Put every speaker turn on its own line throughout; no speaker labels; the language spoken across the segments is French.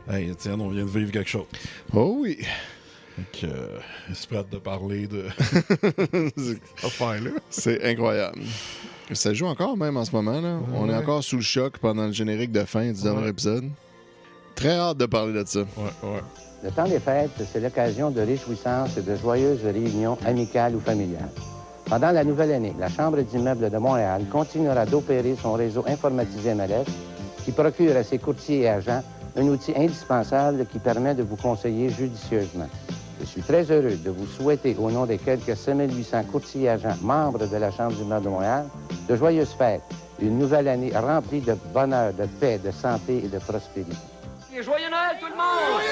Hey, Étienne, on vient de vivre quelque chose.
Oh oui.
Donc, est-ce prêt de parler de affaire-là?
C'est incroyable. Ça joue encore même en ce moment. Là.
Ouais.
On est encore sous le choc pendant le générique de fin du dernier épisode. Très hâte de parler de ça.
Ouais.
Le temps des fêtes, c'est l'occasion de réjouissances et de joyeuses réunions amicales ou familiales. Pendant la nouvelle année, la Chambre d'immeubles de Montréal continuera d'opérer son réseau informatisé MLS qui procure à ses courtiers et agents un outil indispensable qui permet de vous conseiller judicieusement. Je suis très heureux de vous souhaiter, au nom des quelques 5800 courtiers et agents membres de la Chambre d'immeubles de Montréal, de joyeuses fêtes, une nouvelle année remplie de bonheur, de paix, de santé et de prospérité.
Et joyeux Noël tout le monde!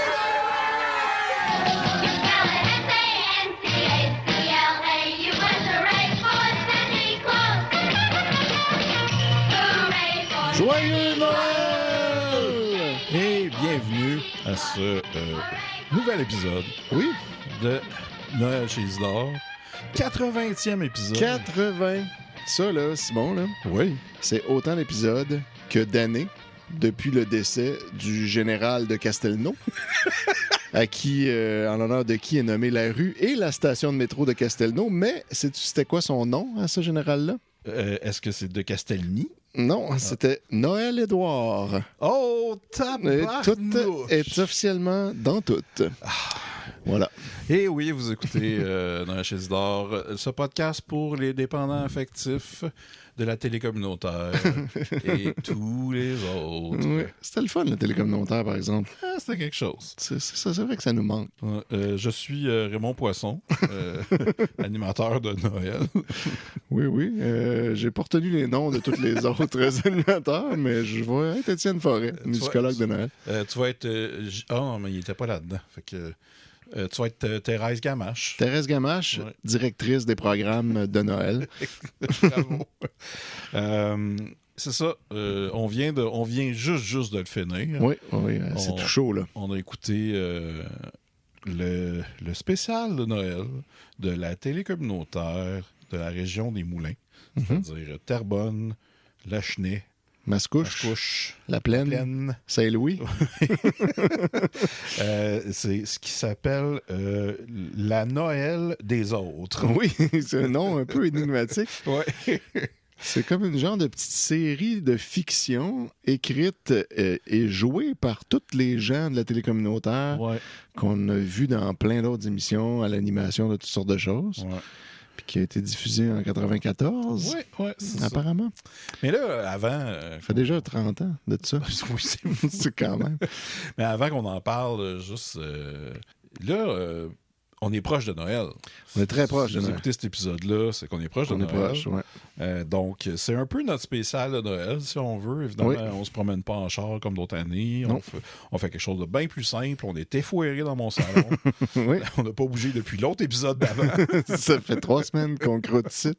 Joyeux Noël!
Et bienvenue à ce nouvel épisode,
Oui,
de Noël chez Isidore. 80e épisode.
80. Ça, là, Simon, là,
Oui.
c'est autant d'épisodes que d'années depuis le décès du général de Castelnau, à qui, en l'honneur de qui est nommée la rue et la station de métro de Castelnau. Mais sais-tu c'était quoi son nom à ce général-là?
Est-ce que c'est de Castelny?
Non, c'était Noël Édouard.
Oh,
Et
tabarnouche!
tout est officiellement dans tout. Voilà.
Et oui, vous écoutez Noël chez Isidore, ce podcast pour les dépendants affectifs de la télé communautaire et tous les autres.
Oui. C'était le fun, le télécommunautaire, par exemple.
Ah, c'était quelque chose.
C'est vrai que ça nous manque.
Je suis Raymond Poisson, animateur de Noël.
Oui. J'ai pas retenu les noms de tous les autres animateurs, mais je vais être Étienne Forêt, musicologue de Noël.
Tu vas être... Ah non, mais il était pas là-dedans. Fait que... tu vas être Thérèse Gamache.
Thérèse Gamache,
Ouais.
directrice des programmes de Noël.
Bravo. C'est ça. On vient juste de le finir.
Oui, c'est
On-
tout chaud, là.
On a écouté le spécial de Noël de la télé communautaire de la région des Moulins, c'est-à-dire Terrebonne, Lachenay,
Mascouche,
Mascouche,
La Plaine,
Plaine.
Saint-Louis.
C'est ce qui s'appelle la Noël des autres.
Oui, c'est un nom un peu énigmatique.
Ouais.
C'est comme une genre de petite série de fiction écrite et jouée par tous les gens de la télé communautaire
Ouais.
qu'on a vu dans plein d'autres émissions, à l'animation de toutes sortes de choses,
Ouais.
puis qui a été diffusée en 94,
Ouais, c'est ça.
apparemment.
Mais là, avant...
Ça fait déjà 30 ans de ça.
oui, c'est
C'est quand même.
Mais avant qu'on en parle, juste... là, on est proche de Noël.
On est très proche
Si
de
vous
Noël.
écoutez cet épisode-là, c'est qu'on est proche de
On est
Noël.
proche, ouais.
Donc, c'est un peu notre spécial de Noël, si on veut. Évidemment,
Oui.
on se promène pas en char comme d'autres années.
Non.
On fait quelque chose de bien plus simple. On est effoiré dans mon salon.
Oui,
On n'a pas bougé depuis l'autre épisode d'avant.
ça fait 3 semaines qu'on croûte ici.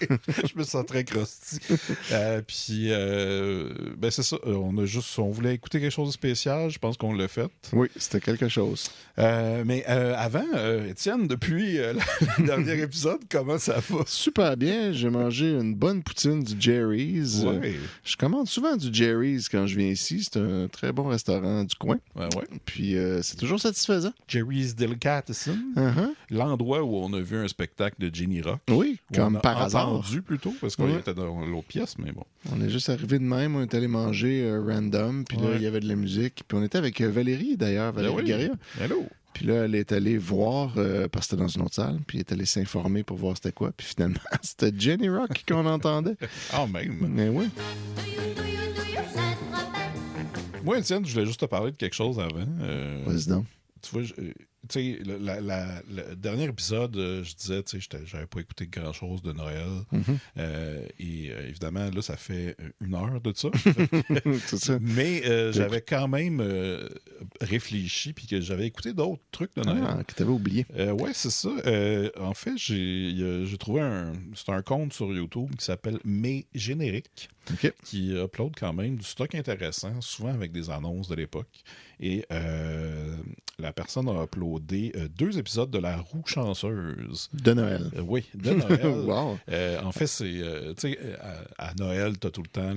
Je me sens très crusty. Puis, ben c'est ça. On voulait écouter quelque chose de spécial. Je pense qu'on l'a fait.
Oui, c'était quelque chose.
Mais avant, Étienne, depuis le dernier épisode, comment ça va?
Super bien, j'ai mangé une bonne poutine du Jerry's.
Ouais.
Je commande souvent du Jerry's quand je viens ici. C'est un très bon restaurant du coin.
Ouais.
Puis c'est toujours satisfaisant.
Jerry's Delicatessen,
Uh-huh.
l'endroit où on a vu un spectacle de Jenny Rock.
Oui,
Où
comme
on a
par hasard.
entendu plutôt, parce qu'on
Ouais.
était dans l'autre pièce, mais bon.
On est juste arrivé de même, on est allé manger random, puis là,
Ouais.
il y avait de la musique. Puis on était avec Valérie, d'ailleurs, Valérie
Ben oui.
Garia.
Hello!
Puis là, elle est allée voir, parce que c'était dans une autre salle, puis elle est allée s'informer pour voir c'était quoi. Puis finalement, c'était Jenny Rock qu'on entendait.
Ah, même!
Mais oui.
Moi, Étienne, je voulais juste te parler de quelque chose avant.
Vas-y donc.
Tu vois, tu sais, le dernier épisode, je disais, tu sais, j'avais pas écouté grand-chose de Noël. Et évidemment, là, ça fait 1 heure de ça.
C'est ça.
Mais j'avais quand même réfléchi, puis que j'avais écouté d'autres trucs de Noël.
Ah, que t'avais oublié.
Ouais, c'est ça. En fait, j'ai trouvé c'est un compte sur YouTube qui s'appelle Mes Génériques,
OK.
qui upload quand même du stock intéressant, souvent avec des annonces de l'époque. Et la personne a uploadé 2 épisodes de La Roue chanceuse.
De Noël.
Oui, de Noël.
Wow.
En fait, c'est, tu sais, à Noël, t'as tout le temps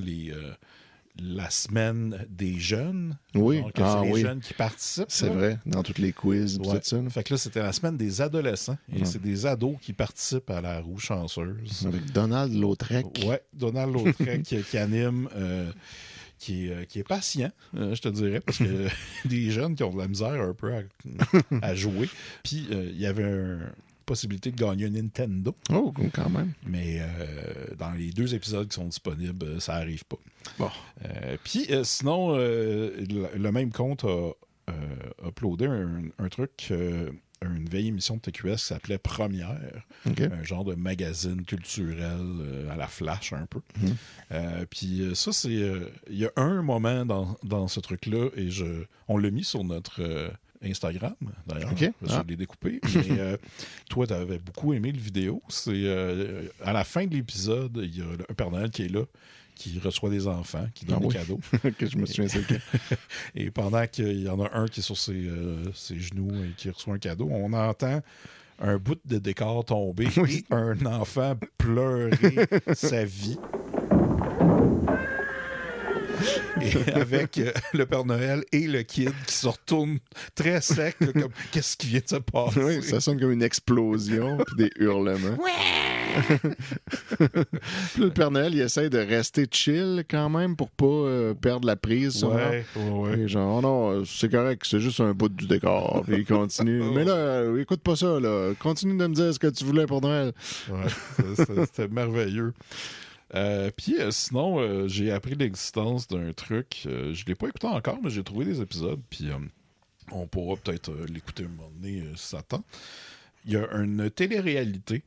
la semaine des jeunes.
Oui,
Donc, c'est les jeunes qui participent.
C'est
là.
vrai, dans tous les quiz,
Ouais.
tout ça. Là.
Fait que là, c'était la semaine des adolescents. Et
Ouais.
c'est des ados qui participent à la roue chanceuse.
Avec Donald Lautrec.
Ouais, Donald Lautrec qui anime, qui est patient, je te dirais, parce que des jeunes qui ont de la misère un peu à jouer. Puis il y avait une possibilité de gagner un Nintendo,
Oh, quand même.
mais dans les 2 épisodes qui sont disponibles, ça n'arrive pas.
Bon.
Puis sinon, le même compte a uploadé un truc, une vieille émission de TQS qui s'appelait Première,
OK.
un genre de magazine culturel à la Flash un peu. Puis ça, c'est... Il y a un moment dans ce truc-là, et on l'a mis sur notre Instagram, d'ailleurs.
OK.
Je l'ai découpé. Mais toi, tu avais beaucoup aimé le vidéo. C'est à la fin de l'épisode, il y a un Père Noël qui est là, qui reçoit des enfants, qui donne des cadeaux.
Que je me souviens, c'est lequel.
Et pendant qu'il y en a un qui est sur ses genoux et qui reçoit un cadeau, on entend un bout de décor tomber et un enfant pleurer sa vie. Et avec le Père Noël et le kid qui se retournent très sec, là, comme qu'est-ce qui vient de se passer?
Oui, ça sonne comme une explosion, puis des hurlements. Puis le Père Noël, il essaie de rester chill quand même pour pas perdre la prise. sûrement.
Ouais.
Et genre, oh non, c'est correct, c'est juste un bout du décor. Puis il continue. Mais là, écoute pas ça, là. Continue de me dire ce que tu voulais pour Noël.
Ouais, c'était merveilleux. Puis sinon, j'ai appris l'existence d'un truc. Je l'ai pas écouté encore, mais j'ai trouvé des épisodes. Puis on pourra peut-être l'écouter un moment donné si ça tente. Il y a une télé-réalité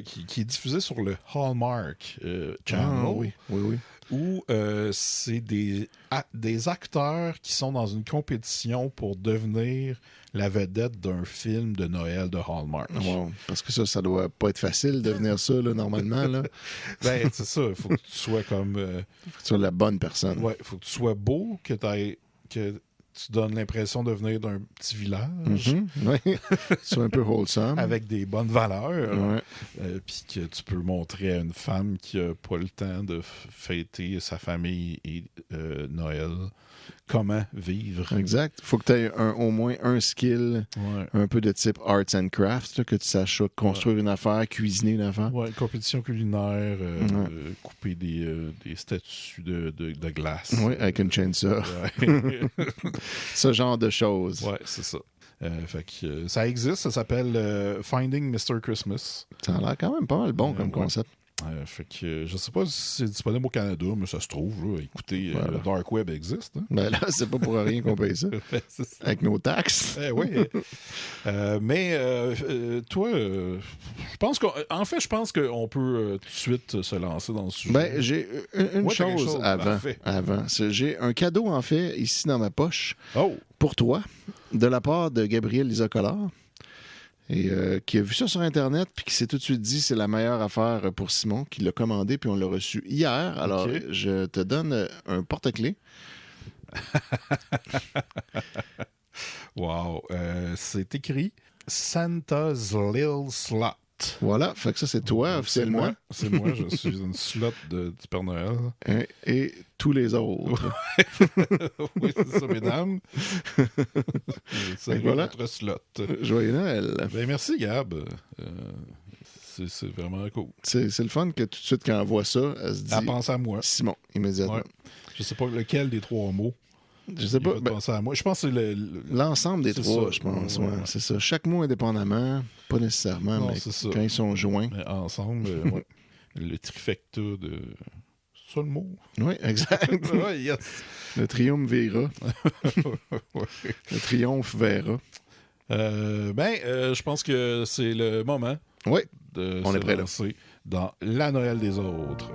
qui est diffusée sur le Hallmark Channel.
Oui.
Où c'est des acteurs qui sont dans une compétition pour devenir la vedette d'un film de Noël de Hallmark.
Wow. Parce que ça doit pas être facile de devenir ça, là, normalement. Là.
Ben, c'est ça. Il faut que tu sois comme...
Faut que tu sois la bonne personne.
ouais, il faut que tu sois beau, que tu donnes l'impression de venir d'un petit village,
Oui. Sois un peu wholesome.
avec des bonnes valeurs,
Ouais.
puis que tu peux montrer à une femme qui n'a pas le temps de fêter sa famille et Noël comment vivre.
Exact. Faut que tu aies au moins un skill,
Ouais.
un peu de type arts and crafts, là, que tu saches construire une affaire, cuisiner une affaire.
Ouais, compétition culinaire, couper des statues de glace.
Oui, avec une chainsaw.
Ouais.
Ce genre de choses.
Ouais, c'est ça. Fait que, ça existe, ça s'appelle Finding Mr. Christmas.
Ça a l'air quand même pas mal bon comme
ouais.
concept.
Fait que je sais pas si c'est disponible au Canada, mais ça se trouve. Là. Écoutez,
Voilà.
le Dark Web existe. Hein?
Ben là, c'est pas pour rien qu'on paye ça.
C'est ça.
Avec nos taxes.
Oui. Mais toi, je pense je pense qu'on peut tout de suite se lancer dans le sujet.
Ben, j'ai une
Ouais, t'as quelque
chose
chose.
avant.
Parfait.
J'ai un cadeau, en fait, ici dans ma poche,
Oh!
pour toi, de la part de Gabriel Lisa Collard. Et qui a vu ça sur Internet, puis qui s'est tout de suite dit c'est la meilleure affaire pour Simon, qui l'a commandé, puis on l'a reçu hier. Alors,
OK.
je te donne un porte-clés.
Wow! C'est écrit Santa's Little Slot.
Voilà, fait que ça, c'est toi, officiellement.
C'est moi, je suis une slot du Père Noël.
Et tous les autres.
Oui, c'est ça, mesdames. C'est
voilà.
notre slot.
Joyeux Noël.
Ben, merci, Gab. C'est vraiment cool.
C'est le fun que tout de suite, quand on voit ça, elle se dit
Elle pense à moi.
Simon, immédiatement.
Ouais. Je sais pas lequel des 3 mots.
Je sais pas.
Il va penser à moi. Je pense que c'est
L'ensemble des
c'est
trois,
ça.
je pense.
Ouais,
Ouais,
ouais.
C'est ça. Chaque mot indépendamment, pas nécessairement,
Non,
mais
c'est ça.
quand ils sont joints.
mais ensemble. Ouais. Le trifecta de. C'est ça le mot?
Oui, exact.
Ouais, yes.
Le triumvirat.
Ouais.
Le triomphe verra.
Je pense que c'est le moment
Oui,
de
On
se
est prêt, là.
lancer dans la Noël des autres.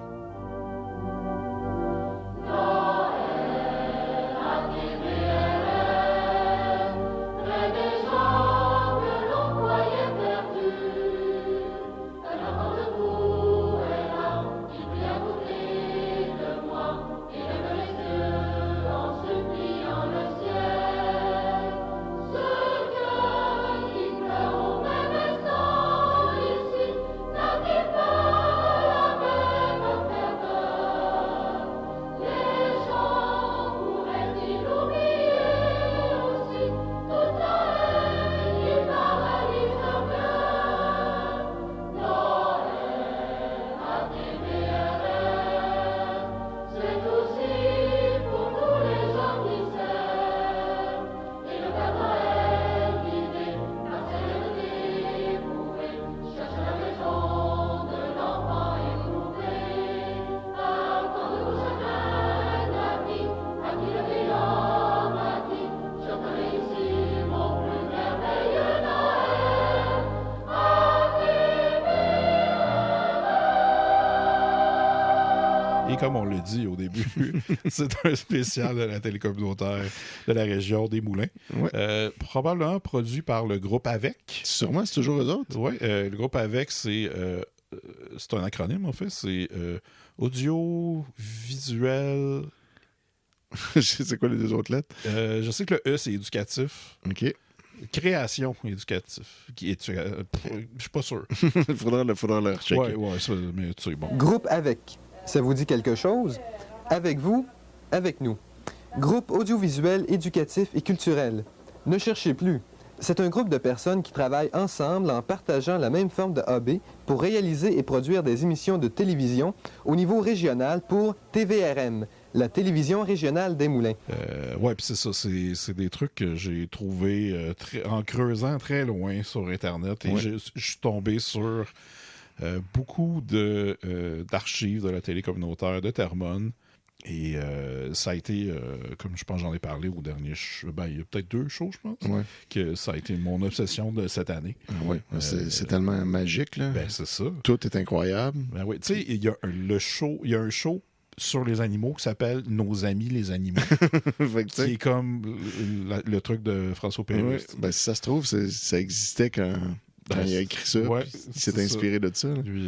comme on l'a dit au début, c'est un spécial de la télé communautaire de la région des Moulins.
Ouais.
Probablement produit par le groupe AVEC.
Sûrement, c'est toujours eux autres.
Oui, le groupe AVEC, c'est un acronyme, en fait. C'est audio, visuel...
Je sais quoi les deux autres lettres.
je sais que le E, c'est éducatif.
OK.
Création éducatif. Je suis pas sûr.
Il faudra le rechecker.
Ouais, ça, mais tu sais, bon.
Groupe avec. Ça vous dit quelque chose? Avec vous, avec nous. Groupe audiovisuel, éducatif et culturel. Ne cherchez plus. C'est un groupe de personnes qui travaillent ensemble en partageant la même forme de hobby pour réaliser et produire des émissions de télévision au niveau régional pour TVRM, la télévision régionale des Moulins.
Ouais, puis c'est ça, c'est des trucs que j'ai trouvés en creusant très loin sur Internet et je suis tombé sur beaucoup d'archives de la télé communautaire de Terrebonne. Et ça a été, comme je pense j'en ai parlé au dernier il y a peut-être 2 shows, je pense, que ça a été mon obsession de cette année.
Oui, c'est tellement magique, là.
Ben, c'est ça.
Tout est incroyable.
Ben oui, tu sais, il y a un show sur les animaux qui s'appelle Nos amis les animaux, qui est comme le truc de François Pérusse.
Ben, si ça se trouve, ça existait quand il a écrit ça, il s'est inspiré de ça.
Lui,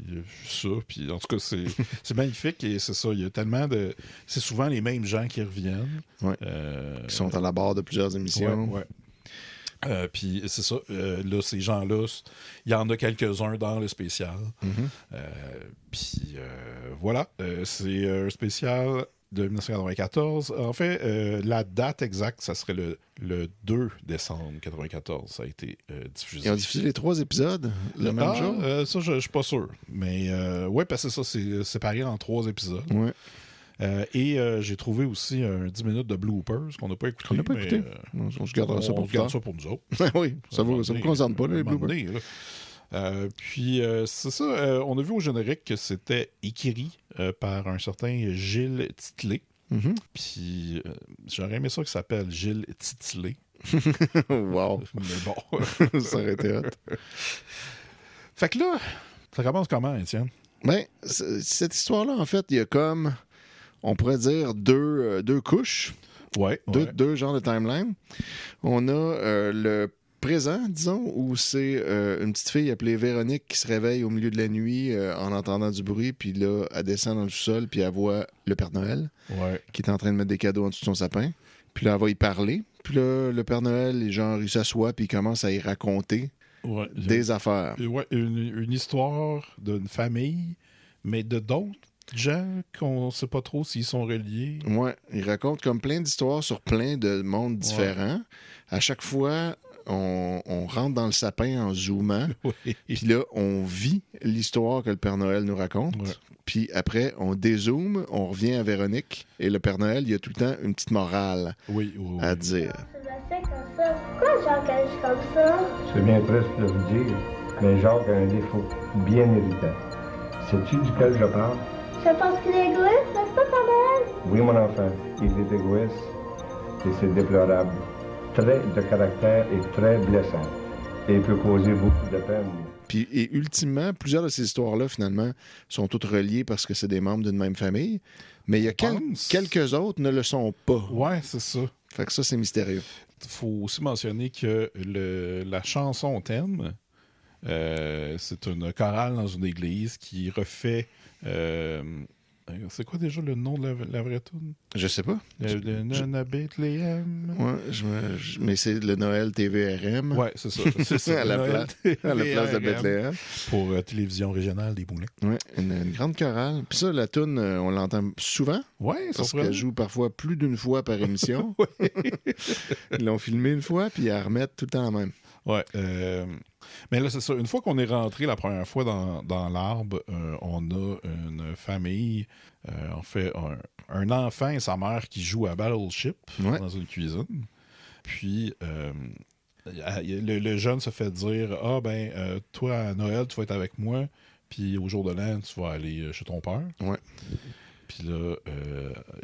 il a vu ça, puis en tout cas, c'est magnifique, et c'est ça, il y a tellement de... C'est souvent les mêmes gens qui reviennent.
Qui sont à la barre de plusieurs émissions.
Puis c'est ça, là, ces gens-là, il y en a quelques-uns dans le spécial. Puis voilà, c'est un spécial de 1994. En fait, la date exacte, ça serait le 2 décembre 1994. Ça a été diffusé.
Ils ont diffusé les 3 épisodes le même jour?
Ça, je suis pas sûr. Mais ouais, parce que ça, c'est séparé en 3 épisodes.
Ouais.
Et j'ai trouvé aussi un 10 minutes de bloopers qu'on n'a pas écouté.
On n'a pas écouté. On se gardera ça pour plus tard.
On se garde ça pour nous autres.
Oui, ça vous concerne pas, les bloopers.
Puis c'est ça, on a vu au générique que c'était écrit par un certain Gilles Titley. Puis j'aurais aimé ça qu'il s'appelle Gilles Titley.
Wow!
Mais bon.
Ça aurait été hot.
Fait que là, ça commence comment, Étienne?
Ben, cette histoire-là, en fait, il y a comme, on pourrait dire, deux couches. Deux genres de timeline. On a le présent, disons, où c'est une petite fille appelée Véronique qui se réveille au milieu de la nuit en entendant du bruit, puis là, elle descend dans le sous-sol, puis elle voit le Père Noël qui est en train de mettre des cadeaux en dessous de son sapin. Puis là, elle va y parler. Puis là, le Père Noël, il s'assoit, puis il commence à y raconter des affaires.
Une histoire d'une famille, mais de d'autres gens qu'on ne sait pas trop s'ils sont reliés.
Ouais, il raconte comme plein d'histoires sur plein de mondes différents. À chaque fois, on rentre dans le sapin en zoomant. Puis là, on vit l'histoire que le Père Noël nous raconte. Puis après, on dézoome, on revient à Véronique. Et le Père Noël, il y a tout le temps une petite morale à dire.
Pourquoi Jacques agit comme ça?
C'est bien triste de vous dire, mais Jacques a un défaut bien irritant. Sais-tu duquel je parle?
Je pense qu'il est égoïste, n'est-ce pas, Père Noël?
Oui, mon enfant, il est égoïste et c'est déplorable. Trait de caractère et très blessant. Et il peut causer beaucoup de peine.
Puis, et ultimement, plusieurs de ces histoires-là, finalement, sont toutes reliées parce que c'est des membres d'une même famille. Mais il y a quelques autres ne le sont pas.
Ouais, c'est ça.
Fait que ça, c'est mystérieux.
Il faut aussi mentionner que la chanson thème, c'est une chorale dans une église qui refait... c'est quoi déjà le nom de la vraie tune?
Je sais pas.
Le Nana Bethléem.
Ouais, mais c'est le Noël TVRM.
Ouais, c'est ça. C'est ça
à la place de Bethléem.
Pour télévision régionale des Moulins.
Ouais, une grande chorale. Puis ça, la tune, on l'entend souvent.
Ouais,
parce qu'elle joue parfois plus d'une fois par émission. Ils l'ont filmé une fois, puis ils la remettent tout le temps la même.
Ouais. Mais là, c'est ça. Une fois qu'on est rentré la première fois dans l'arbre, on a une famille, en fait, un enfant et sa mère qui jouent à Battleship dans une cuisine. Puis, le jeune se fait dire « Ah, ben, toi, à Noël, tu vas être avec moi, puis au jour de l'an, tu vas aller chez ton père. »
Ouais.
Puis là,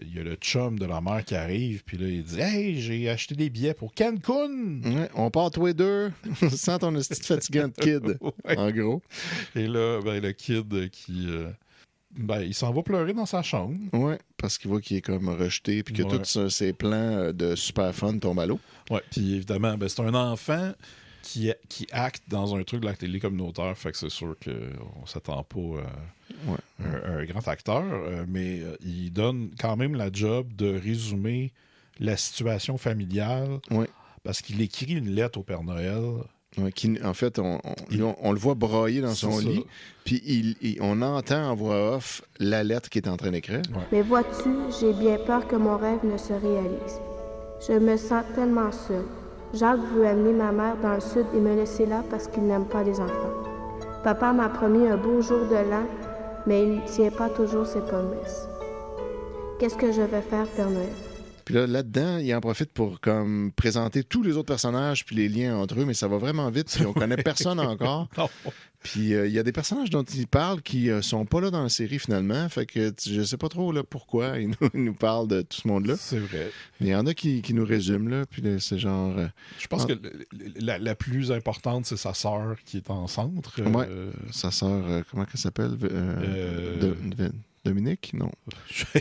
il y a le chum de la mère qui arrive, puis là, il dit « Hey, j'ai acheté des billets pour Cancun! »
Ouais, on part tous les deux sans ton petit fatigant de kid, en gros.
Et là, ben, le kid qui il s'en va pleurer dans sa chambre.
Ouais, parce qu'il voit qu'il est comme rejeté, puis que
Ouais.
tous ses plans de super fun tombent à l'eau.
Ouais, puis évidemment, c'est un enfant qui acte dans un truc de la télé communautaire, fait que c'est sûr qu'on s'attend pas à un grand acteur, mais il donne quand même la job de résumer la situation familiale,
Ouais.
parce qu'il écrit une lettre au Père Noël.
Ouais, en fait, on le voit brailler dans son
C'est ça.
lit, puis on entend en voix off la lettre qu'il est en train d'écrire.
Mais vois-tu, j'ai bien peur que mon rêve ne se réalise. Je me sens tellement seule. Jacques veut amener ma mère dans le sud et me laisser là parce qu'il n'aime pas les enfants. Papa m'a promis un beau jour de l'an, mais il ne tient pas toujours ses promesses. Qu'est-ce que je vais faire, Père Noël?
Puis là-dedans, il en profite pour comme présenter tous les autres personnages puis les liens entre eux, mais ça va vraiment vite, puis on connaît personne encore.
Non.
Puis il y a des personnages dont il parle qui sont pas là dans la série finalement, fait que je sais pas trop là, pourquoi il nous parle de tout ce monde-là.
C'est vrai.
Mais il y en a qui nous résument, là, puis là, c'est genre...
Je pense que la plus importante, c'est sa sœur qui est en centre.
Ouais. Sa sœur, comment elle s'appelle? Dominique? Non.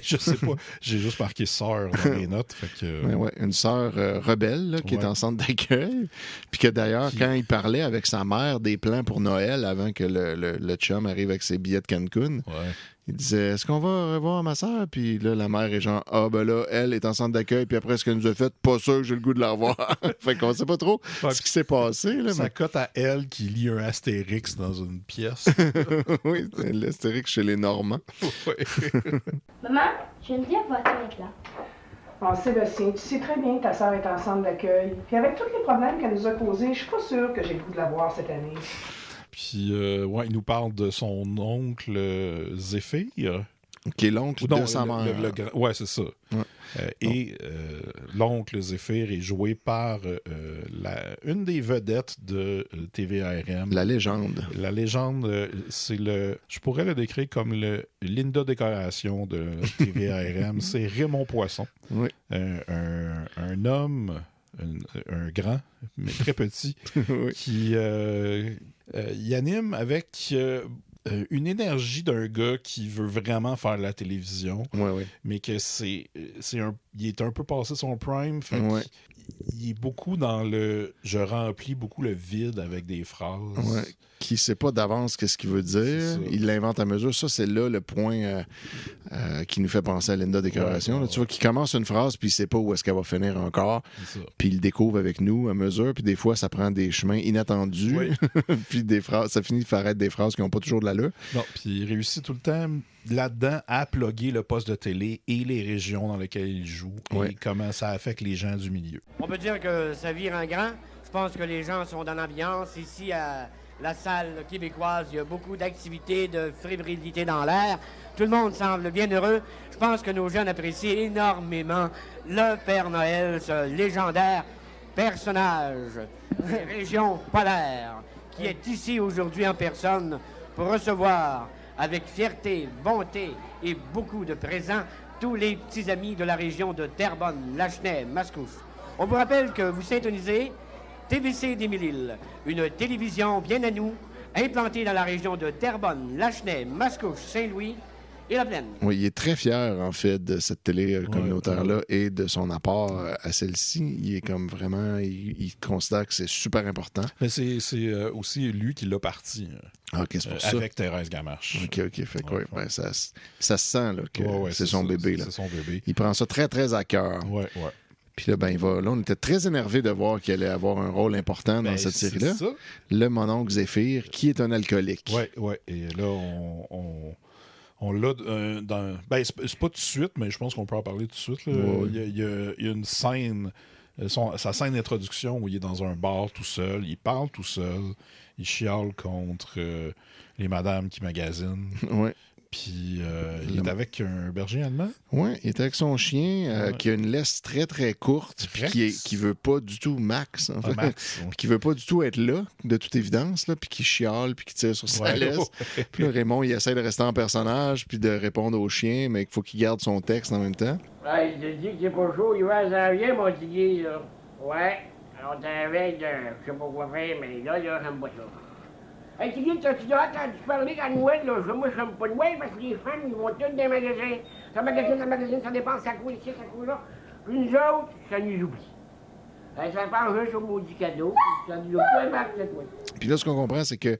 Je sais pas. J'ai juste marqué sœur dans mes notes. Fait que,
Ouais, une sœur rebelle là, qui est en centre d'accueil. Puis que d'ailleurs, quand il parlait avec sa mère des plans pour Noël avant que le chum arrive avec ses billets de Cancun, il disait, est-ce qu'on va revoir ma sœur? Puis là, la mère est genre, ah ben là, elle est en centre d'accueil, puis après ce qu'elle nous a fait, pas sûr que j'ai le goût de la revoir. Fait qu'on sait pas trop ce qui s'est passé. Là,
ça cote à elle qui lit un Astérix dans une pièce.
Oui, c'est l'Astérix chez les Normands.
Maman, Geneviève va-t-elle être là?
Bon, Sébastien, tu sais très bien que ta sœur est en centre d'accueil. Puis avec tous les problèmes qu'elle nous a causés, je suis pas sûre que j'ai le goût de la voir cette année.
Puis, il nous parle de son oncle Zéphyr.
Qui est l'oncle de sa mère.
Ouais, c'est ça.
Ouais.
Et l'oncle Zéphyr est joué par une des vedettes de TVARM.
La légende.
La légende, c'est je pourrais le décrire comme le Linda Décoration de TVARM. C'est Raymond Poisson.
Oui.
Un homme, un grand, mais très petit,
Oui.
qui y anime avec une énergie d'un gars qui veut vraiment faire la télévision,
Ouais.
mais que il est un peu passé son prime, fait il est beaucoup dans je remplis beaucoup le vide avec des phrases.
Ouais. Qui sait pas d'avance qu'est-ce qu'il veut dire. Il l'invente à mesure. Ça, c'est là le point qui nous fait penser à Linda Décoration. Là, tu vois qu'il commence une phrase, puis il sait pas où est-ce qu'elle va finir encore. Puis il le découvre avec nous à mesure. Puis des fois, ça prend des chemins inattendus.
Oui.
Puis ça finit par être des phrases qui n'ont pas toujours de l'allure.
Non, puis il réussit tout le temps là-dedans à plugger le poste de télé et les régions dans lesquelles il joue et comment ça affecte les gens du milieu.
On peut dire que ça vire en grand. Je pense que les gens sont dans l'ambiance. Ici, à la salle québécoise, il y a beaucoup d'activités, de fébrilité dans l'air. Tout le monde semble bien heureux. Je pense que nos jeunes apprécient énormément le Père Noël, ce légendaire personnage des régions polaires qui est ici aujourd'hui en personne pour recevoir avec fierté, bonté et beaucoup de présents tous les petits amis de la région de Terrebonne, Lachenay, Mascouche. On vous rappelle que vous syntonisez TVC d'Émile-Île, une télévision bien à nous, implantée dans la région de Terrebonne, Lachenay, Mascouche, Saint-Louis et La Plaine.
Oui, il est très fier, en fait, de cette télé communautaire-là et de son apport à celle-ci. Il est comme vraiment... Il considère que c'est super important.
Mais c'est aussi lui qui l'a parti.
OK, c'est pour ça.
Avec Thérèse Gamache.
OK. Fait que, ben, ça se sent là, que c'est son bébé.
C'est son bébé.
Il prend ça très, très à cœur.
Ouais.
Puis là, là, on était très énervés de voir qu'il allait avoir un rôle important dans cette série-là.
Ça.
Le mononcle Zéphyr, qui est un alcoolique.
Ouais. Et là, on l'a dans... Ben, c'est pas tout de suite, mais je pense qu'on peut en parler tout de suite. Là. Il y a une scène, sa scène d'introduction où il est dans un bar tout seul, il parle tout seul, il chiale contre les madames qui magasinent.
Ouais.
Puis il est avec un berger allemand.
Oui, il est avec son chien qui a une laisse très, très courte, puis qui veut pas du tout Max, en fait. Puis qui veut pas du tout être là, de toute évidence, là, puis qui chiale, puis qui tire sur sa laisse. Puis là, Raymond, il essaie de rester en personnage, puis de répondre au chien, mais il faut qu'il garde son texte en même temps.
Ouais, il te dit que c'est pas chaud, il va s'en vient, mon petit gay, là. Ouais, on t'avait de... je sais pas quoi faire, mais là, j'aime pas ça. Hey, Tiggy, t'as-tu entendu parler qu'à Noël, là, moi, je n'aime pas Noël parce que les femmes, ils vont toutes dans les magasins. Ça magasine, ça dépense, ça coûte ici, ça coûte là. Puis nous autres, ça nous oublie. Ça pense juste au maudit cadeau, ça nous oublie peu importe cette fois.
Puis là, ce qu'on comprend, c'est que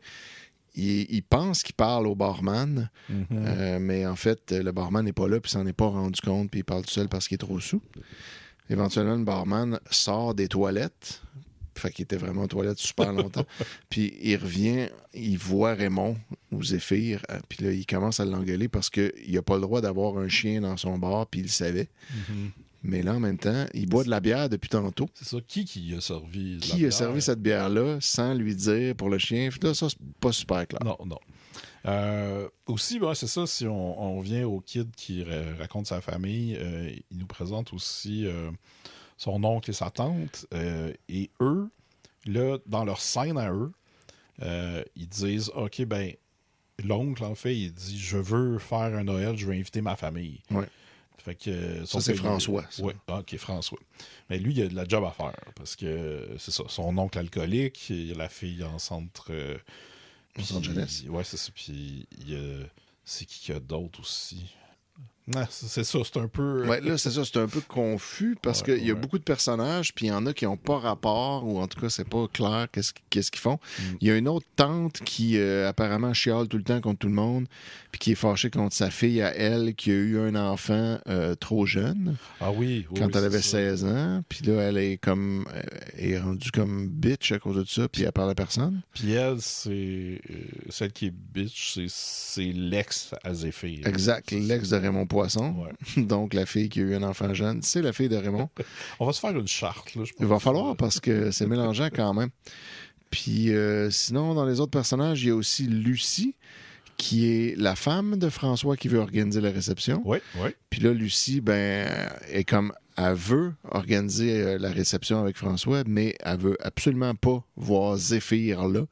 il pense qu'il parle au barman, mais en fait, le barman n'est pas là, puis s'en est pas rendu compte, puis il parle tout seul parce qu'il est trop sous. Éventuellement, le barman sort des toilettes, fait qu'il était vraiment aux toilettes super longtemps, puis il revient, il voit Raymond ou Zéphyr, puis là, il commence à l'engueuler parce qu'il n'a pas le droit d'avoir un chien dans son bar, puis il le savait. Mais là, en même temps, il boit de la bière depuis tantôt.
C'est ça. Qui a servi
Qui a servi cette bière-là sans lui dire pour le chien? Là, ça, c'est pas super clair.
Non. Aussi, c'est ça, si on vient au kid qui raconte sa famille, il nous présente aussi son oncle et sa tante. Et eux, là, dans leur scène à eux, ils disent, OK, ben, l'oncle, en fait, il dit, je veux faire un Noël, je veux inviter ma famille.
Ouais.
Fait que,
ça, c'est François.
Oui, OK, François. Mais lui, il a de la job à faire parce que c'est ça, son oncle alcoolique, il a la fille en centre...
centre jeunesse.
Oui, c'est ça. Puis c'est qui qu'il y a d'autre aussi? C'est ça, c'est un peu...
Ouais, là, c'est ça, c'est un peu confus parce qu'il y a beaucoup de personnages, puis il y en a qui n'ont pas rapport, ou en tout cas, c'est pas clair qu'est-ce qu'ils font. Il y a une autre tante qui, apparemment, chiale tout le temps contre tout le monde, puis qui est fâchée contre sa fille à elle, qui a eu un enfant trop jeune.
Ah oui,
quand elle avait 16 ans. Puis là, elle est rendue comme bitch à cause de ça, puis elle parle à personne.
Puis elle, c'est... celle qui est bitch, c'est l'ex à Zéphyr.
Exact, l'ex de Raymond Poisson.
Ouais.
Donc, la fille qui a eu un enfant jeune, c'est la fille de Raymond.
On va se faire une charte, là, je pense.
Il va falloir parce que c'est mélangeant quand même. Puis sinon, dans les autres personnages, il y a aussi Lucie, qui est la femme de François qui veut organiser la réception.
Oui.
Puis là, Lucie, est comme... Elle veut organiser la réception avec François, mais elle veut absolument pas voir Zéphyr là,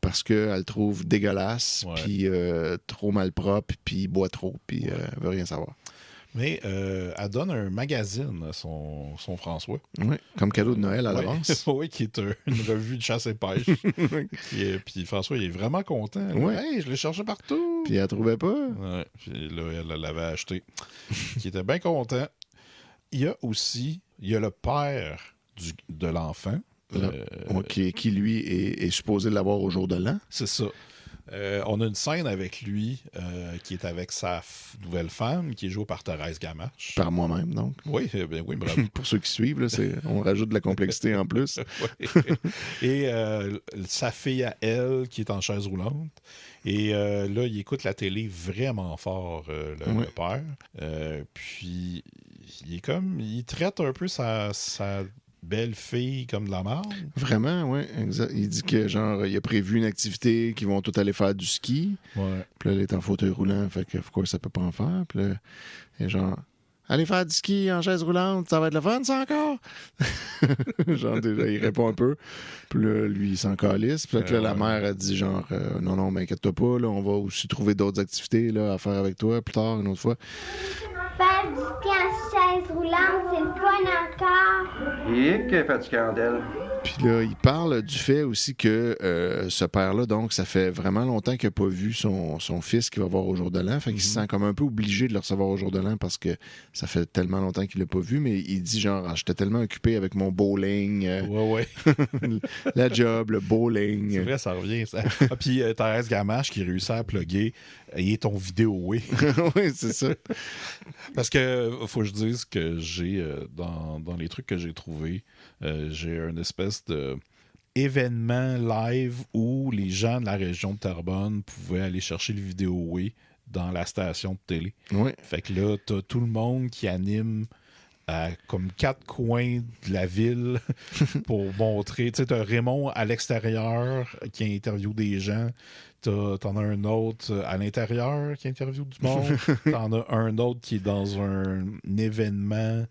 parce qu'elle le trouve dégueulasse, puis trop malpropre, puis il boit trop, puis elle veut rien savoir.
Mais elle donne un magazine à son François.
Oui, comme cadeau de Noël à l'avance.
Oui, qui est une revue de chasse et pêche. Puis François, il est vraiment content.
Ouais.
Hey, je l'ai cherché partout.
Puis elle la trouvait pas.
Ouais. Puis là, elle l'avait acheté. Qui était bien content. Il y a le père de l'enfant.
Qui, lui, est supposé l'avoir au jour de l'an.
C'est ça. On a une scène avec lui qui est avec sa nouvelle femme, qui est jouée par Thérèse Gamache.
Par moi-même, donc.
Oui, oui, bravo.
Pour ceux qui suivent, là, on rajoute de la complexité en plus.
Et sa fille à elle, qui est en chaise roulante. Et là, il écoute la télé vraiment fort, le père. Puis, il traite un peu sa belle-fille comme de la marde.
Vraiment, oui, exact. Il dit que, genre, il a prévu une activité, qu'ils vont tous aller faire du ski.
Ouais.
Puis là, elle est en fauteuil roulant, fait que, pourquoi ça peut pas en faire? Puis là, il est genre, aller faire du ski en chaise roulante, ça va être le fun, ça, encore? Genre, déjà, il répond un peu. Puis là, lui, il s'en calisse. Puis là, la mère a dit, genre, non, mais inquiète-toi pas, là, on va aussi trouver d'autres activités là, à faire avec toi plus tard, une autre fois.
Faire du ski en chaise roulante, c'est le fun encore.
Et que fatigant d'elle.
Puis là, il parle du fait aussi que ce père-là, donc, ça fait vraiment longtemps qu'il n'a pas vu son fils qui va voir au jour de l'an. Fait qu'il se sent comme un peu obligé de le recevoir au jour de l'an parce que ça fait tellement longtemps qu'il ne l'a pas vu. Mais il dit genre, j'étais tellement occupé avec mon bowling. La job, le bowling.
C'est vrai, ça revient, ça. Puis Thérèse Gamache qui réussit à plugger, il est ton vidéo, oui.
Oui, c'est ça.
Parce que, faut que je dise que j'ai, dans les trucs que j'ai trouvés, j'ai une espèce de événement live où les gens de la région de Terrebonne pouvaient aller chercher le vidéo dans la station de télé.
Oui.
Fait que là, t'as tout le monde qui anime à comme 4 coins de la ville pour montrer. Tu sais, t'as Raymond à l'extérieur qui interviewe des gens. T'en as un autre à l'intérieur qui interviewe du monde. T'en as un autre qui est dans un événement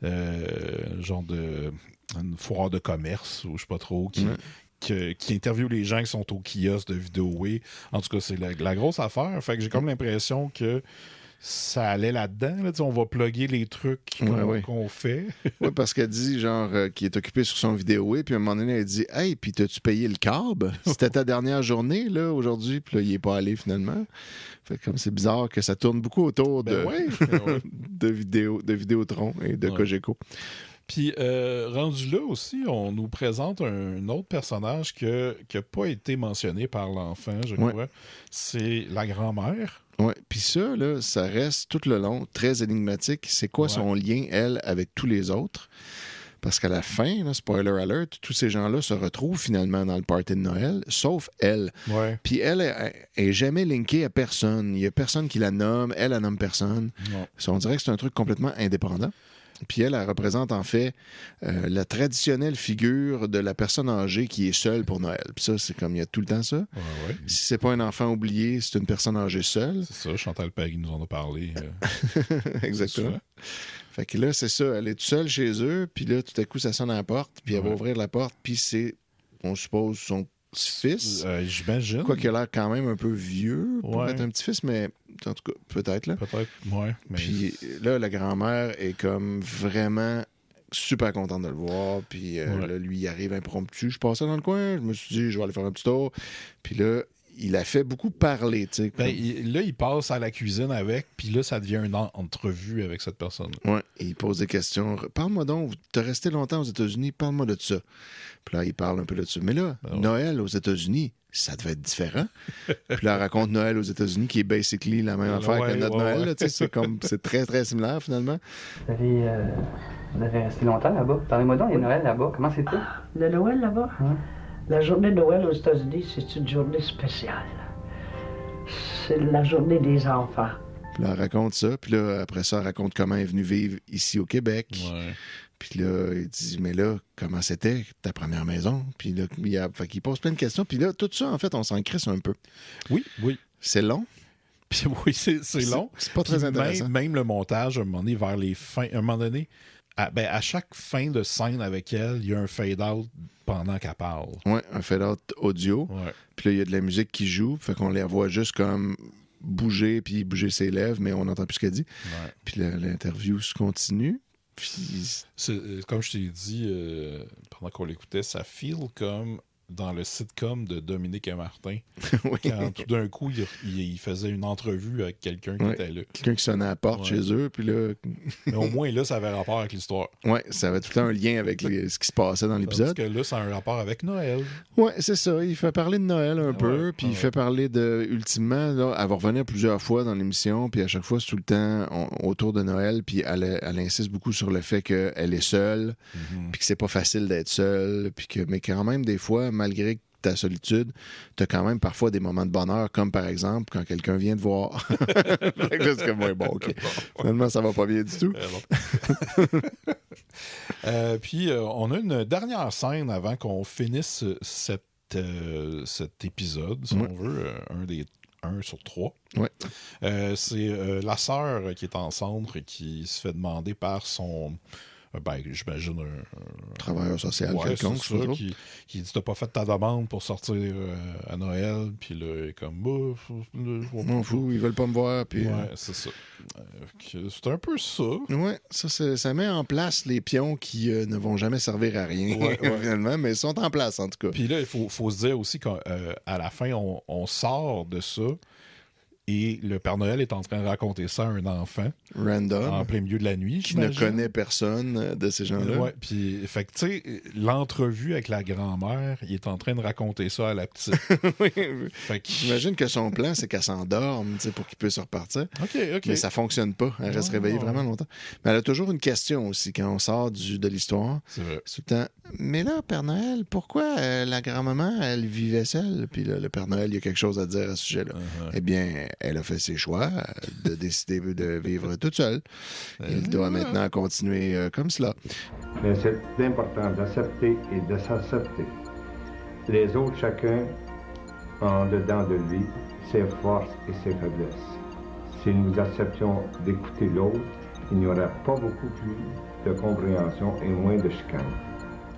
genre de une foire de commerce ou je sais pas trop qui interviewe les gens qui sont au kiosque de vidéo. En tout cas, c'est la grosse affaire. Fait que j'ai comme l'impression que ça allait là-dedans. Là, on va plugger les trucs qu'on fait.
Oui, parce qu'elle dit, genre, qu'il est occupé sur son vidéo, puis à un moment donné, elle dit « Hey, puis t'as-tu payé le câble? C'était ta dernière journée, là, aujourd'hui? » Puis là, il est pas allé, finalement. Fait que comme c'est bizarre que ça tourne beaucoup autour de Vidéotron et de Cogeco.
Puis, rendu là aussi, on nous présente un autre personnage qui n'a pas été mentionné par l'enfant, je crois. C'est la grand-mère.
Oui, puis ça, là, ça reste tout le long très énigmatique. C'est quoi son lien, elle, avec tous les autres? Parce qu'à la fin, là, spoiler alert, tous ces gens-là se retrouvent finalement dans le party de Noël, sauf elle.
Ouais.
Puis elle est jamais linkée à personne. Il n'y a personne qui la nomme, elle nomme personne. On dirait que c'est un truc complètement indépendant. Puis elle représente en fait la traditionnelle figure de la personne âgée qui est seule pour Noël. Puis ça, c'est comme il y a tout le temps ça.
Ouais.
Si c'est pas un enfant oublié, c'est une personne âgée seule.
C'est ça, Chantal Paris nous en a parlé.
Exactement. Fait que là, c'est ça, elle est toute seule chez eux, puis là, tout à coup, ça sonne à la porte, puis elle va ouvrir la porte, puis c'est, on suppose, son petit-fils.
J'imagine.
Quoi qu'il a l'air quand même un peu vieux pour être un petit-fils, mais en tout cas, peut-être, là.
Peut-être, ouais. Mais...
Puis là, la grand-mère est comme vraiment super contente de le voir, puis là, lui, il arrive impromptu. Je passais dans le coin, je me suis dit, je vais aller faire un petit tour. Puis là, il a fait beaucoup parler, tu sais.
Là, il passe à la cuisine avec, puis là, ça devient une entrevue avec cette personne.
Oui, et il pose des questions. Parle-moi donc, tu as resté longtemps aux États-Unis, parle-moi de ça. Puis là, il parle un peu de ça. Mais là, Noël aux États-Unis, ça devait être différent. Puis là, elle raconte Noël aux États-Unis, qui est basically la même affaire que notre Noël. Là, c'est très, très similaire, finalement.
Vous avez resté longtemps là-bas. Parlez-moi donc, il y a Noël là-bas. Comment c'était?
Le Noël là-bas? La journée de Noël aux États-Unis, c'est une journée spéciale. C'est la journée des enfants.
Puis là, elle raconte ça. Puis là, après ça, elle raconte comment elle est venue vivre ici au Québec. Puis là, il dit, mais là, comment c'était ta première maison? Puis là, il pose plein de questions. Puis là, tout ça, en fait, on s'en crisse un peu.
Oui.
C'est long.
Puis oui, c'est long.
C'est pas très intéressant.
Même le montage, à un moment donné, vers les fins... À un moment donné, à chaque fin de scène avec elle, il y a un fade-out pendant qu'elle parle.
Oui, un fade-out audio. Puis là, il y a de la musique qui joue. Fait qu'on les voit juste comme bouger, puis bouger ses lèvres, mais on n'entend plus ce qu'elle dit. Puis l'interview se continue. Puis...
Comme je t'ai dit pendant qu'on l'écoutait, ça feel comme dans le sitcom de Dominique et Martin. Quand tout d'un coup, il faisait une entrevue avec quelqu'un qui était là.
Quelqu'un qui sonnait à la porte chez eux. Puis là...
Mais au moins, là, ça avait rapport avec l'histoire.
Oui, ça avait tout le temps un lien avec ce qui se passait dans l'épisode.
Parce que là, ça a un rapport avec Noël.
Oui, c'est ça. Il fait parler de Noël un peu. Puis il fait parler de... Ultimement, là, elle va revenir plusieurs fois dans l'émission. Puis à chaque fois, c'est tout le temps autour de Noël. Puis elle insiste beaucoup sur le fait qu'elle est seule. Puis que c'est pas facile d'être seule. Mais quand même, des fois, malgré ta solitude, tu as quand même parfois des moments de bonheur, comme par exemple quand quelqu'un vient te voir. C'est comme, bon, OK. Finalement, ça va pas bien du tout.
Puis, on a une dernière scène avant qu'on finisse cet épisode, si on veut, un sur 3. C'est la sœur qui est en centre qui se fait demander par son... j'imagine un
travailleur social quelconque,
ça, qui dit t'as pas fait ta demande pour sortir à Noël, puis là il est comme
m'en fous, ils veulent pas me voir, puis
c'est ça. C'est un peu ça.
Ça met en place les pions qui ne vont jamais servir à rien finalement, mais ils sont en place en tout cas.
Puis là il faut se dire aussi qu'à la fin on sort de ça. Et le Père Noël est en train de raconter ça à un enfant.
Random.
En plein milieu de la nuit,
qui ne connaît personne de ces gens-là.
Ouais, puis, fait que, tu sais, l'entrevue avec la grand-mère, il est en train de raconter ça à la petite.
J'imagine que son plan, c'est qu'elle s'endorme, tu sais, pour qu'il puisse repartir.
OK.
Mais ça fonctionne pas. Elle reste réveillée vraiment longtemps. Mais elle a toujours une question aussi quand on sort de l'histoire.
C'est vrai.
Tout le temps. Mais là, Père Noël, pourquoi la grand-maman, elle vivait seule? Puis là, le Père Noël, il y a quelque chose à dire à ce sujet-là. Eh bien, elle a fait ses choix de décider de vivre toute seule. Il doit maintenant continuer comme cela.
Mais c'est important d'accepter et de s'accepter. Les autres, chacun, en dedans de lui, ses forces et ses faiblesses. Si nous acceptions d'écouter l'autre, il n'y aurait pas beaucoup plus de compréhension et moins de chicane.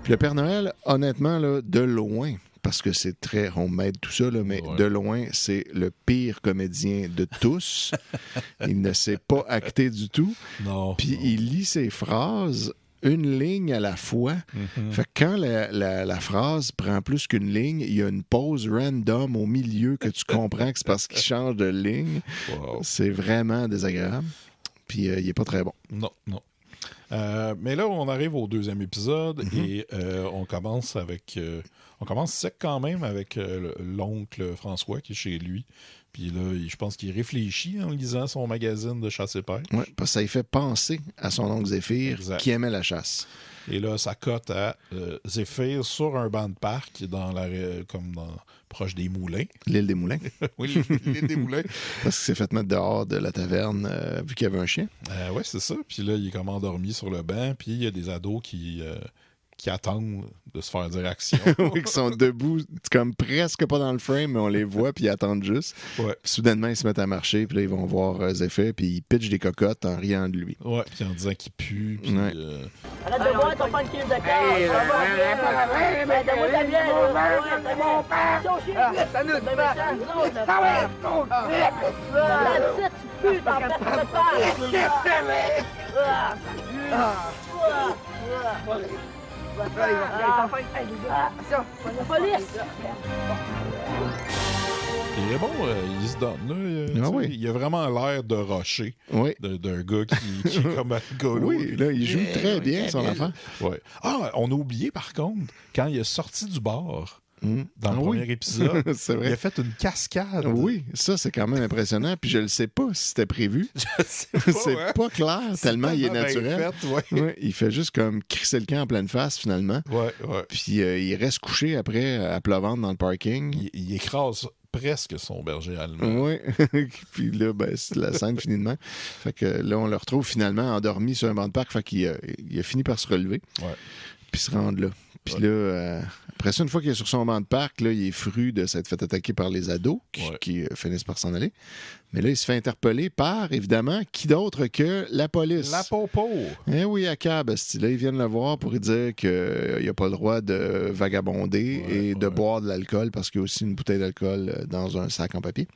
Puis le Père Noël, honnêtement, là, de loin, parce que c'est très homemade tout ça, là, mais de loin, c'est le pire comédien de tous. Il ne sait pas acter du tout. Puis il lit ses phrases une ligne à la fois. Fait que quand la phrase prend plus qu'une ligne, il y a une pause random au milieu que tu comprends que c'est parce qu'il change de ligne. C'est vraiment désagréable. Puis il n'est pas très bon.
Non. Mais là, on arrive au deuxième épisode et on commence avec... on commence sec quand même avec l'oncle François qui est chez lui. Puis là, je pense qu'il réfléchit en lisant son magazine de chasse et pêche.
Oui, parce que ça lui fait penser à son oncle Zéphyr qui aimait la chasse.
Et là, ça cote à Zéphyr sur un banc de parc proche des Moulins.
L'île des Moulins.
Oui, l'île des Moulins.
Parce qu'il s'est fait mettre dehors de la taverne vu qu'il y avait un chien.
Oui, c'est ça. Puis là, il est comme endormi sur le banc. Puis il y a des ados qui attendent de se faire dire action.
Oui, qui sont debout, comme presque pas dans le frame, mais on les voit, puis ils attendent juste.
Ouais.
Puis soudainement, ils se mettent à marcher, puis là, ils vont voir Zéphyr, puis ils pitchent des cocottes en riant de lui.
Ouais, puis en disant qu'il pue, puis...
Arrête de boire, t'as pas le cul de
Il est bon, il se donne. Là, il a vraiment l'air de rusher.
Oui.
D'un gars qui est comme alcoolo.
Oui, là, il joue très bien son enfant.
Ouais. Ah, on a oublié par contre, quand il est sorti du bar, dans le premier épisode,
c'est vrai.
Il a fait une cascade.
Oui, ça, c'est quand même impressionnant. Puis je ne sais pas si c'était prévu.
Je sais pas,
c'est pas clair, tellement il est naturel.
Fait,
il fait juste comme crisser le camp en pleine face, finalement. Puis il reste couché après à Plovendre dans le parking.
Il écrase presque son berger allemand.
Oui. Puis là, la scène finit de même. Fait que là, on le retrouve finalement endormi sur un banc de parc. Fait qu'il il a fini par se relever. Puis se rendre là. Puis là, après ça, une fois qu'il est sur son banc de parc, là, il est fru de s'être fait attaquer par les ados qui finissent par s'en aller. Mais là, il se fait interpeller par, évidemment, qui d'autre que la police.
La popo.
Eh oui, à cab. Là, ils viennent le voir pour lui dire qu'il n'a pas le droit de vagabonder et de boire de l'alcool parce qu'il y a aussi une bouteille d'alcool dans un sac en papier.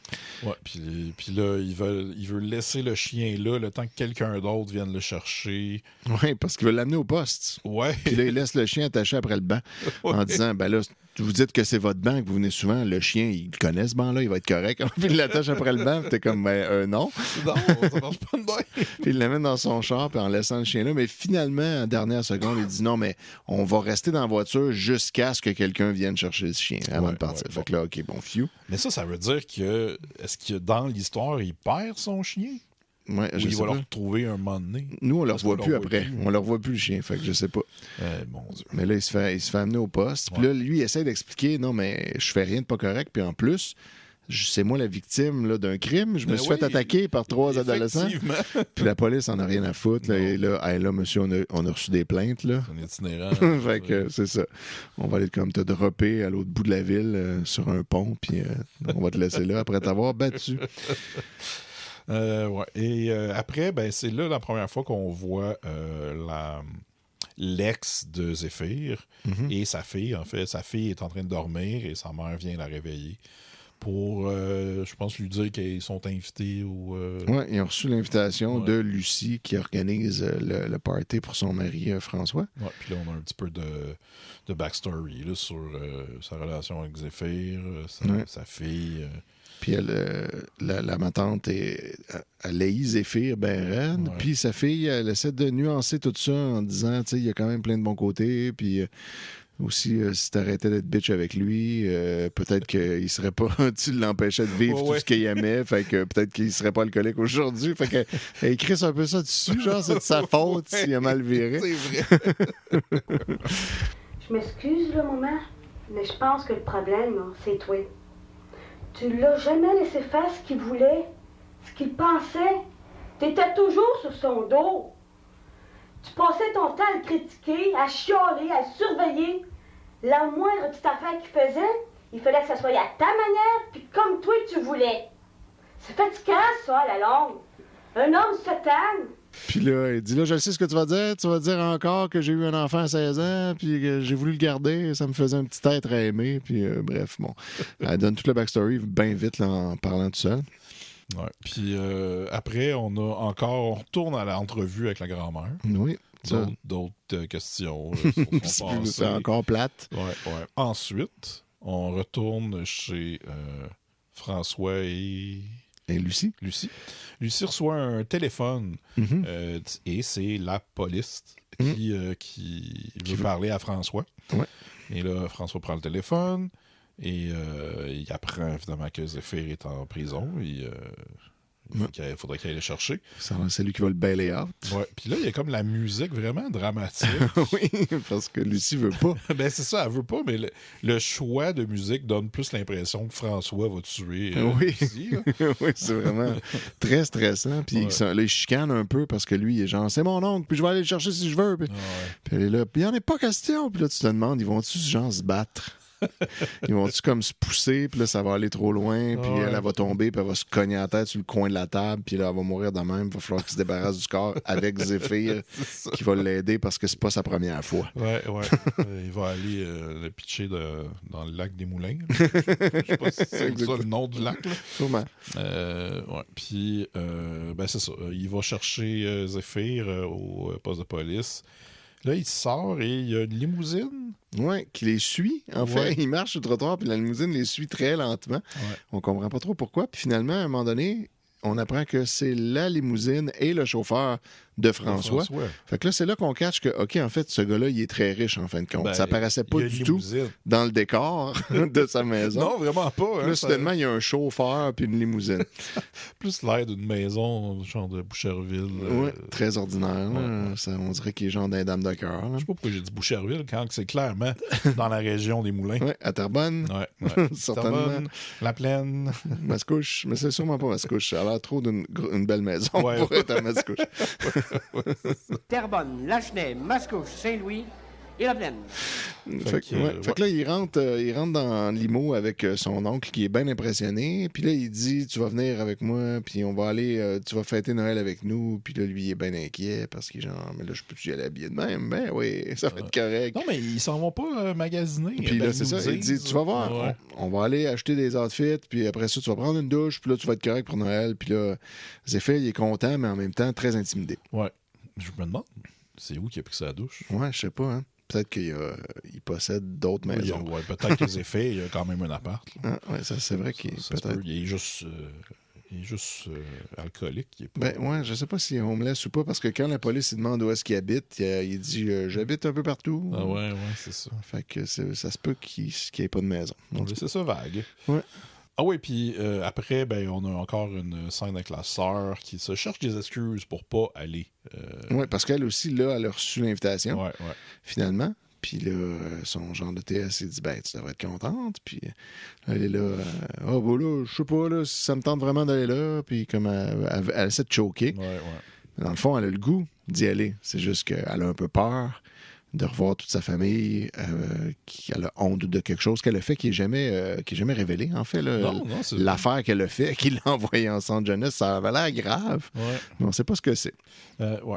Ouais, puis là, il veut laisser le chien là le temps que quelqu'un d'autre vienne le chercher.
Oui, parce qu'il veut l'amener au poste.
Ouais.
Puis là, il laisse le chien attaché après le banc en disant, là, vous dites que c'est votre banc, que vous venez souvent, le chien, il connaît ce banc-là, il va être correct. Puis il l'attache après le banc, puis t'es comme, non.
Non, ça marche pas de bain.
Puis il l'amène dans son char, puis en laissant le chien là. Mais finalement, en dernière seconde, il dit non, mais on va rester dans la voiture jusqu'à ce que quelqu'un vienne chercher le chien avant de partir. Fait que là, OK, bon, few.
Mais ça veut dire que, est-ce que dans l'histoire, il perd son chien?
Ouais,
ou il va le retrouver un moment donné.
Nous, on le revoit plus après. On le revoit plus, le chien. Fait que je sais pas.
Mon Dieu.
Mais là, il se fait amener au poste. Puis là, lui, il essaie d'expliquer non, mais je fais rien de pas correct. Puis en plus, c'est moi la victime là, d'un crime. Je me suis fait attaquer par 3 adolescents. Puis la police en a rien à foutre. Là, et là, monsieur, on a reçu des plaintes. Là.
C'est un itinérant.
Fait que c'est ça. On va aller comme te dropper à l'autre bout de la ville sur un pont. Puis on va te laisser là après t'avoir battu.
Et après, c'est là la première fois qu'on voit l'ex de Zéphyr et sa fille. En fait, sa fille est en train de dormir et sa mère vient la réveiller pour, je pense, lui dire qu'ils sont invités au...
Oui, ils ont reçu l'invitation de Lucie qui organise le party pour son mari François.
Oui, puis là, on a un petit peu de backstory là, sur sa relation avec Zéphyr, sa fille...
Puis la ma tante, elle haït Zéphyr ben raide. Puis sa fille, elle essaie de nuancer tout ça en disant, tu sais, il y a quand même plein de bons côtés. Puis aussi, si t'arrêtais d'être bitch avec lui, peut-être qu'il serait pas... tu l'empêchais de vivre tout ce qu'il aimait. Fait que peut-être qu'il serait pas alcoolique aujourd'hui. Fait qu'elle écrit un peu ça dessus, genre, c'est de sa faute s'il a mal viré.
C'est vrai.
Je m'excuse, là, maman, mais je pense que le problème, là, c'est toi. Tu l'as jamais laissé faire ce qu'il voulait, ce qu'il pensait. T'étais toujours sur son dos. Tu passais ton temps à le critiquer, à chialer, à le surveiller. La moindre petite affaire qu'il faisait, il fallait que ça soit à ta manière, puis comme toi tu voulais. C'est fatigant, ça, à la longue. Un homme se tanne.
Puis là, il dit, là, je sais ce que tu vas dire. Tu vas dire encore que j'ai eu un enfant à 16 ans, puis que j'ai voulu le garder. Ça me faisait un petit être à aimer. Puis bref, bon. Elle donne toute la backstory bien vite là, en parlant tout seul.
Ouais. Puis après, on retourne à l'entrevue avec la grand-mère.
Oui.
D'autres questions sur son passé.
C'est encore plate.
Ouais. Ensuite, on retourne chez François et
Lucie.
Lucie reçoit un téléphone et c'est la police qui veut parler à François.
Ouais.
Et là, François prend le téléphone et il apprend évidemment que Zéphyr est en prison. Il faudrait qu'il aille le chercher.
C'est lui qui va le bailer out.
Ouais. Puis là, il y a comme la musique vraiment dramatique.
Oui, parce que Lucie veut pas.
Ben c'est ça, elle veut pas, mais le choix de musique donne plus l'impression que François va tuer Lucie.
Oui, c'est vraiment très stressant. Puis là, il chicane un peu parce que lui, il est genre, c'est mon oncle, puis je vais aller le chercher si je veux. Puis elle est là, puis il n'y en a pas question. Puis là, tu te demandes, ils vont-tu genre se battre? Ils vont-tu comme se pousser, puis là, ça va aller trop loin, puis elle va tomber, puis elle va se cogner la tête sur le coin de la table, puis là, elle va mourir de même. Il va falloir qu'il se débarrasse du corps avec Zéphyr, qui va l'aider parce que c'est pas sa première fois.
Ouais. Il va aller le pitcher dans le lac des Moulins. Je sais pas si c'est ça le nom du lac. Là.
Sûrement.
Puis, c'est ça. Il va chercher Zéphyr au poste de police. Là, il sort et il y a une limousine.
Oui, qui les suit. En fait, il marche sur le trottoir, puis la limousine les suit très lentement. Ouais. On comprend pas trop pourquoi. Puis finalement, à un moment donné, on apprend que c'est la limousine et le chauffeur de François. Fait que là, c'est là qu'on catch que, OK, en fait, ce gars-là, il est très riche, en fin de compte. Ça paraissait pas du tout dans le décor de sa maison.
Non, vraiment pas.
Là, soudainement, il y a un chauffeur puis une limousine.
Plus l'air d'une maison, genre de Boucherville.
Oui, très ordinaire. On dirait qu'il est genre d'un dame de cœur.
Je sais pas pourquoi j'ai dit Boucherville, quand c'est clairement dans la région des Moulins.
Oui, à Terrebonne.
Ouais.
Certainement.
Terrebonne, La Plaine.
Mascouche, mais c'est sûrement pas Mascouche. Ça a l'air trop d'une belle maison pour être à Mascouche.
Terrebonne, Lachenay, Mascouche, Saint-Louis et La Plaine.
Fait que là, il rentre dans l'IMO avec son oncle qui est bien impressionné. Puis là, il dit, tu vas venir avec moi, puis on va aller, tu vas fêter Noël avec nous. Puis là, lui, il est bien inquiet parce qu'il est genre, mais là, je peux-tu y aller habillé de même? Ben oui, ça va être correct.
Non, mais ils s'en vont pas magasiner.
Puis là, c'est ça, il dit, tu vas voir, on va aller acheter des outfits, puis après ça, tu vas prendre une douche, puis là, tu vas être correct pour Noël. Puis là, Zéphyr, il est content, mais en même temps, très intimidé.
Ouais. Je me demande, c'est où qu'il a pris sa douche?
Ouais, je sais pas, hein. Peut-être qu'il possède d'autres maisons.
Ouais, peut-être que Zéphyr, il y a quand même un appart.
Ouais, ça, c'est vrai qu'il peut-être.
Il est juste alcoolique.
Je sais pas s'il est homeless ou pas, parce que quand la police lui demande où est-ce qu'il habite, il dit j'habite un peu partout.
Ah ouais, c'est ça.
Fait que ça se peut qu'il n'y ait pas de maison.
C'est ça, vague.
Ouais.
Ah oui, puis après, on a encore une scène avec la sœur qui se cherche des excuses pour pas aller.
Oui, parce qu'elle aussi, là, elle a reçu l'invitation,
ouais.
Finalement. Puis là, son genre de TS, il dit, tu devrais être contente. Puis là, elle est là, là, je sais pas, là, si ça me tente vraiment d'aller là. Puis comme elle essaie de choquer.
Ouais.
Mais dans le fond, elle a le goût d'y aller. C'est juste qu'elle a un peu peur de revoir toute sa famille, qu'elle a honte de quelque chose qu'elle a fait qui n'est jamais révélé, en fait. Là.
Non,
l'affaire qu'elle a fait, qu'il l'a envoyé en centre jeunesse, ça avait l'air grave.
Ouais.
Mais on ne sait pas ce que c'est.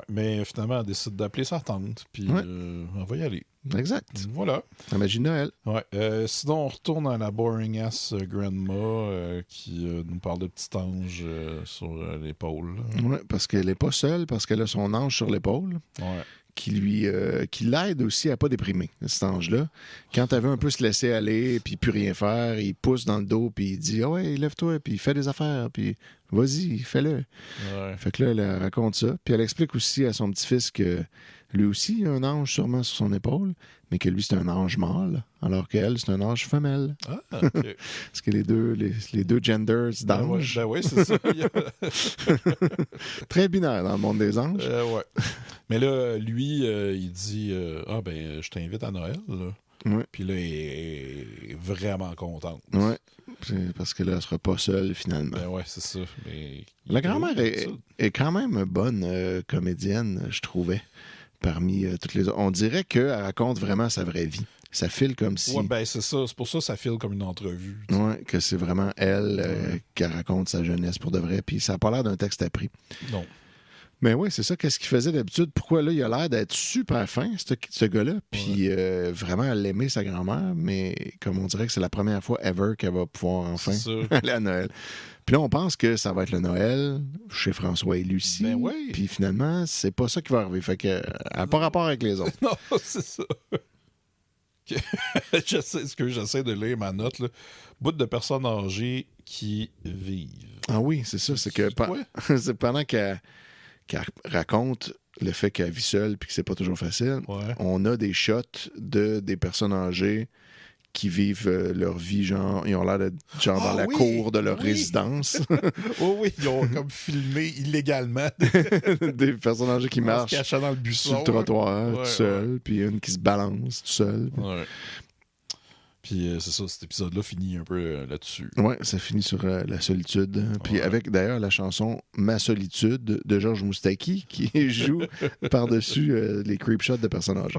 Mais finalement, elle décide d'appeler sa tante, puis on va y aller.
Exact.
Voilà.
La magie de Noël.
Ouais. Sinon, on retourne à la boring-ass grandma qui nous parle de petit ange sur l'épaule.
Oui, parce qu'elle n'est pas seule, parce qu'elle a son ange sur l'épaule.
Ouais.
Qui l'aide aussi à pas déprimer, cet ange-là. Quand elle veut un peu se laisser aller, puis plus rien faire, il pousse dans le dos, puis il dit « Ah ouais, lève-toi, puis fais des affaires, puis vas-y, fais-le. » Fait que là, elle raconte ça. Puis elle explique aussi à son petit-fils que lui aussi, il a un ange sûrement sur son épaule, mais que lui, c'est un ange mâle, alors qu'elle, c'est un ange femelle.
Ah, OK.
Parce que les deux genders d'ange.
Ben oui, c'est ça.
Très binaire dans le monde des anges.
Ouais. Mais là, lui, il dit je t'invite à Noël. Là.
Ouais.
Puis là, elle est vraiment contente.
Oui, parce que là, elle sera pas seule finalement.
Ben ouais, c'est ça. Mais
la grand-mère est quand même bonne comédienne, je trouvais. Parmi toutes les autres. On dirait qu'elle raconte vraiment sa vraie vie. Ça file comme si...
Oui, ben c'est ça. C'est pour ça que ça file comme une entrevue.
Oui, que c'est vraiment elle qui raconte sa jeunesse pour de vrai. Puis ça n'a pas l'air d'un texte appris.
Non.
Mais oui, c'est ça. Qu'est-ce qu'il faisait d'habitude? Pourquoi là, il a l'air d'être super fin, ce gars-là, puis vraiment l'aimer sa grand-mère, mais comme on dirait que c'est la première fois ever qu'elle va pouvoir enfin aller à Noël. Puis là, on pense que ça va être le Noël chez François et Lucie.
Ben oui.
Puis finalement, c'est pas ça qui va arriver. Fait que elle n'a pas rapport avec les autres.
Non, c'est ça. J'essaie de lire ma note, là. Bout de personnes âgées qui vivent.
Ah oui, c'est ça. C'est que c'est pendant qu'elle raconte le fait qu'elle vit seule puis que c'est pas toujours facile, on a des shots des personnes âgées qui vivent leur vie, genre, ils ont l'air d'être genre dans la cour de leur résidence.
Oui, ils ont comme filmé illégalement
des personnes âgées qui marchent
se cachant dans le buisson,
sur le trottoir, tout seul, puis une qui se balance tout seul.
Ouais. Puis c'est ça, cet épisode-là finit un peu là-dessus.
Ouais, ça finit sur la solitude. Puis avec d'ailleurs la chanson Ma solitude de Georges Moustaki qui joue par-dessus les creepshots de personnes âgées.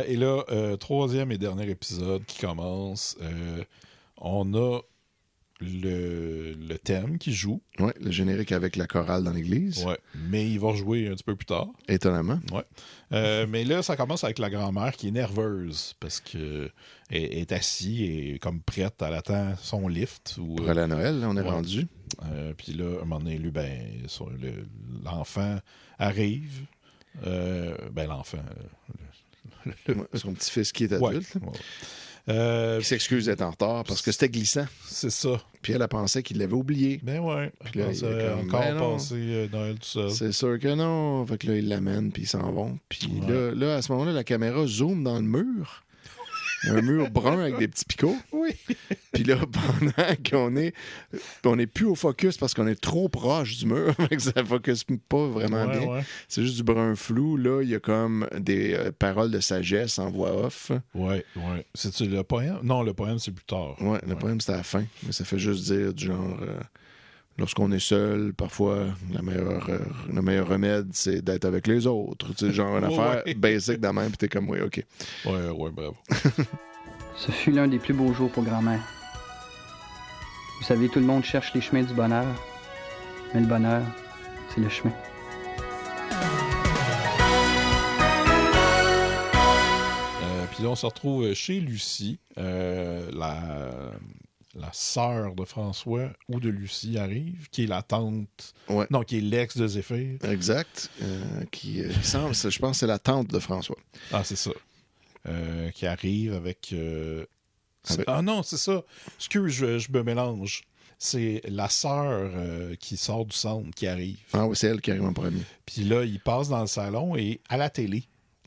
Et là, troisième et dernier épisode qui commence. On a le thème qui joue.
Oui, le générique avec la chorale dans l'église.
Oui, mais il va rejouer un petit peu plus tard.
Étonnamment.
Oui. Mais là, ça commence avec la grand-mère qui est nerveuse parce qu'elle est assise et comme prête, elle attend son lift.
Pour aller à Noël, là, on est rendu.
Puis là, à un moment donné, lui, l'enfant arrive. L'enfant...
son petit-fils qui est adulte. Qui s'excuse d'être en retard parce que c'était glissant.
C'est ça.
Puis elle a pensé qu'il l'avait oublié.
Ben ouais. Puis là, il a encore passé Noël tout seul.
C'est sûr que non. Fait que là, ils l'amènent puis ils s'en vont. Puis là, à ce moment-là, la caméra zoome dans le mur. Un mur brun avec des petits picots.
Oui.
Puis là, pendant on est plus au focus parce qu'on est trop proche du mur, fait que ça focus pas vraiment bien. Ouais. C'est juste du brun flou. Là, il y a comme des paroles de sagesse en voix off.
Oui. C'est-tu le poème? Non, le poème, c'est plus tard.
Oui, le poème, c'est à la fin. Mais ça fait juste dire du genre... lorsqu'on est seul, parfois, le meilleur remède, c'est d'être avec les autres. Tu sais, genre une affaire basic de même, puis t'es comme, oui, OK.
Ouais, bravo.
Ce fut l'un des plus beaux jours pour grand-mère. Vous savez, tout le monde cherche les chemins du bonheur, mais le bonheur, c'est le chemin.
Puis là, on se retrouve chez Lucie, la sœur de François ou de Lucie arrive, qui est la tante...
Ouais.
Non, qui est l'ex de Zéphyr.
Exact. Qui semble, je pense que c'est la tante de François.
Ah, c'est ça. Qui arrive avec... Ah non, c'est ça. Excuse, je me mélange. C'est la sœur qui sort du centre qui arrive.
Ah oui, c'est elle qui arrive en premier.
Puis là, il passe dans le salon et à la télé.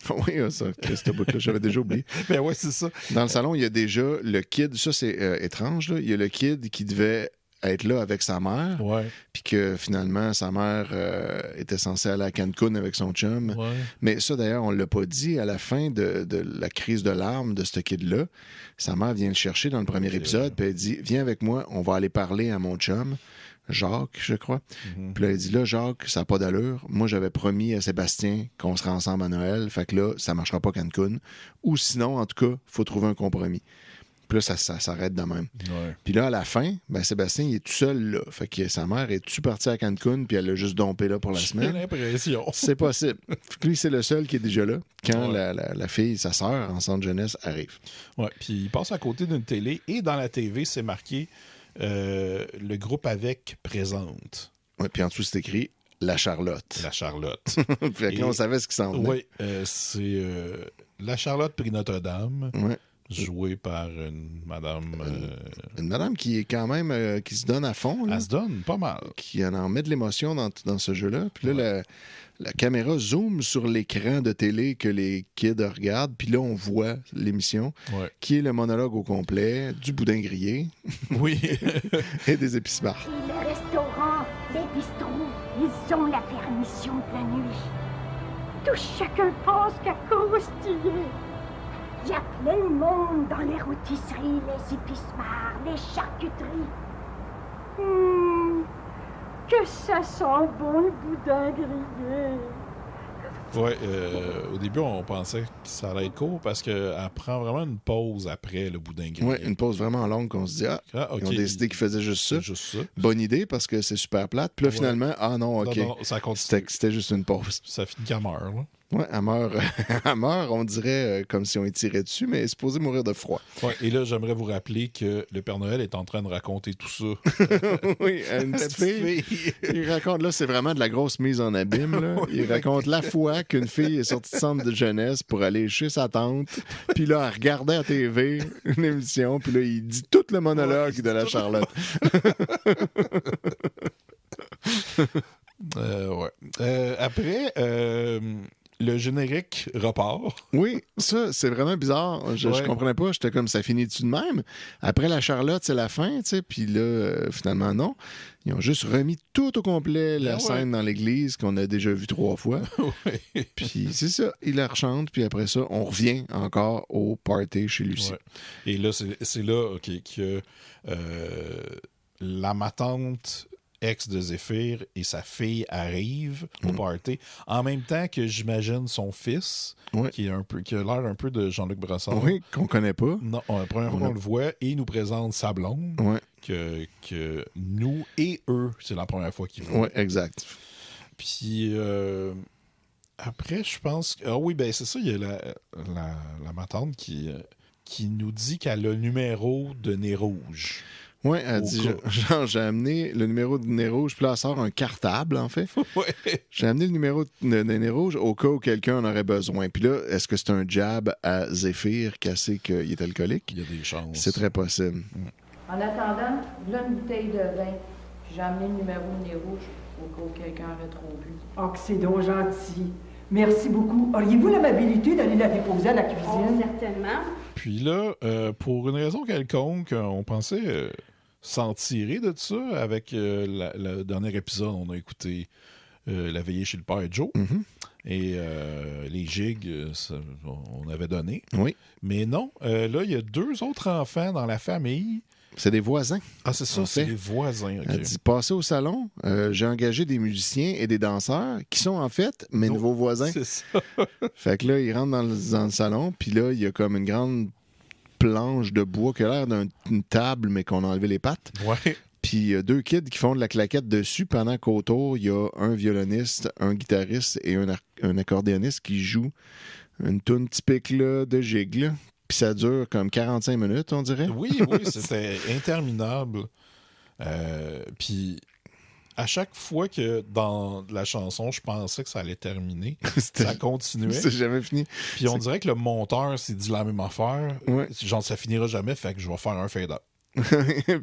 Oui, ça, ce bout-là, j'avais déjà oublié.
Ben oui, c'est ça.
Dans le salon, il y a déjà le kid, ça c'est étrange, là. Il y a le kid qui devait être là avec sa mère, puis que finalement, sa mère était censée aller à Cancun avec son chum.
Ouais.
Mais ça, d'ailleurs, on ne l'a pas dit, à la fin de la crise de larmes de ce kid-là, sa mère vient le chercher dans le premier épisode, puis elle dit « Viens avec moi, on va aller parler à mon chum. » Jacques, je crois. Puis là, il dit, là, Jacques, ça n'a pas d'allure. Moi, j'avais promis à Sébastien qu'on serait ensemble à Noël. Fait que là, ça ne marchera pas Cancun. Ou sinon, en tout cas, il faut trouver un compromis. Puis là, ça s'arrête de même.
Ouais.
Puis là, à la fin, Sébastien, il est tout seul là. Fait que sa mère est-tu partie à Cancun, puis elle l'a juste dompé là pour la semaine.
J'ai l'impression.
C'est possible. Fait que lui, c'est le seul qui est déjà là quand la fille, sa sœur, en centre jeunesse, arrive.
Ouais, puis il passe à côté d'une télé et dans la TV, c'est marqué le groupe avec présente.
Oui, puis en dessous, c'est écrit La Charlotte.
La Charlotte.
Fait que là, on savait ce qui s'en venait.
Oui, c'est La Charlotte prix Notre-Dame, jouée par une madame...
Une madame qui est quand même... qui se donne à fond. Là,
elle se donne pas mal.
Qui en met de l'émotion dans ce jeu-là. Puis là, la caméra zoome sur l'écran de télé que les kids regardent. Puis là, on voit l'émission, qui est le monologue au complet du boudin grillé.
Oui.
Et des épices marques.
Les restaurants, les bistrots, ils ont la permission de la nuit. Tout chacun pense qu'à croustiller. Il y a plein de monde dans les rôtisseries, les épices-marques, les charcuteries.
Que ça sent bon le boudin grillé.
Ouais, au début, on pensait que ça allait être court parce qu'elle prend vraiment une pause après le boudin grillé.
Oui, une pause vraiment longue qu'on se dit,
OK.
Ils ont décidé qu'ils faisaient juste ça.
Juste ça.
Bonne idée parce que c'est super plate. Puis là, finalement, non, OK.
Non, ça continue.
C'était juste une pause.
Ça finit qu'elle meurt, là.
Ouais, elle meurt, elle meurt, on dirait comme si on est tiré dessus, mais elle est supposée mourir de froid.
Ouais, et là, j'aimerais vous rappeler que le Père Noël est en train de raconter tout ça.
Oui, à une petite fille. Il raconte, là, c'est vraiment de la grosse mise en abîme. Là. Il raconte la fois qu'une fille est sortie de centre de jeunesse pour aller chez sa tante, puis là, elle regardait à TV une émission, puis là, il dit tout le monologue de la Charlotte.
Après, le générique repart.
Oui, ça, c'est vraiment bizarre. Je comprenais pas. J'étais comme, ça finit-tu de même? Après la Charlotte, c'est la fin, tu sais. Puis là, finalement, non. Ils ont juste remis tout au complet la scène dans l'église qu'on a déjà vue 3 fois. Puis c'est ça, ils la rechantent. Puis après ça, on revient encore au party chez Lucie.
Ouais. Et là, c'est là que la matante ex de Zéphyr et sa fille arrivent au party, en même temps que j'imagine son fils, qui a l'air un peu de Jean-Luc Brassard.
Oui, qu'on connaît pas.
Non, la première fois qu'on le voit, et il nous présente sa blonde, que nous et eux, c'est la première fois qu'ils voient.
Oui, exact.
Puis après, je pense... Ah oui, ben c'est ça, il y a la matante qui nous dit qu'elle a le numéro de Nez Rouge.
Oui, elle dit, genre, j'ai amené le numéro de Nez Rouge, puis là, elle sort un cartable, en fait. J'ai amené le numéro de Nez Rouge au cas où quelqu'un en aurait besoin. Puis là, est-ce que c'est un jab à Zéphyr qui sait qu'il est alcoolique?
Il y a des chances.
C'est très possible.
En attendant, voilà une bouteille de vin. J'ai amené le numéro de Nez Rouge au cas où quelqu'un aurait trop bu.
Oh, que c'est donc gentil. Merci beaucoup. Auriez-vous l'amabilité d'aller la déposer à la cuisine?
Oh, certainement.
Puis là, pour une raison quelconque, on pensait... s'en tirer de ça avec le dernier épisode, on a écouté La veillée chez le père Joe. Et les gigs, on avait donné.
Oui.
Mais non, là, il y a 2 autres enfants dans la famille.
C'est des voisins.
Ah, c'est ça, c'est des voisins. Okay.
Elle dit, passez au salon, j'ai engagé des musiciens et des danseurs qui sont en fait mes nouveaux voisins.
C'est ça.
Fait que là, ils rentrent dans le salon, puis là, il y a comme une grande planche de bois qui a l'air d'une table, mais qu'on a enlevé les pattes.
Ouais.
Puis il y a 2 kids qui font de la claquette dessus, pendant qu'autour, il y a un violoniste, un guitariste et un accordéoniste qui jouent une toune typique là, de gig. Là. Puis ça dure comme 45 minutes, on dirait.
Oui, c'était interminable. Puis à chaque fois que dans la chanson, je pensais que ça allait terminer, ça continuait.
C'est jamais fini.
Puis on dirait que le monteur s'est dit la même affaire.
Ouais.
Genre, ça finira jamais, fait que je vais faire un fade-out.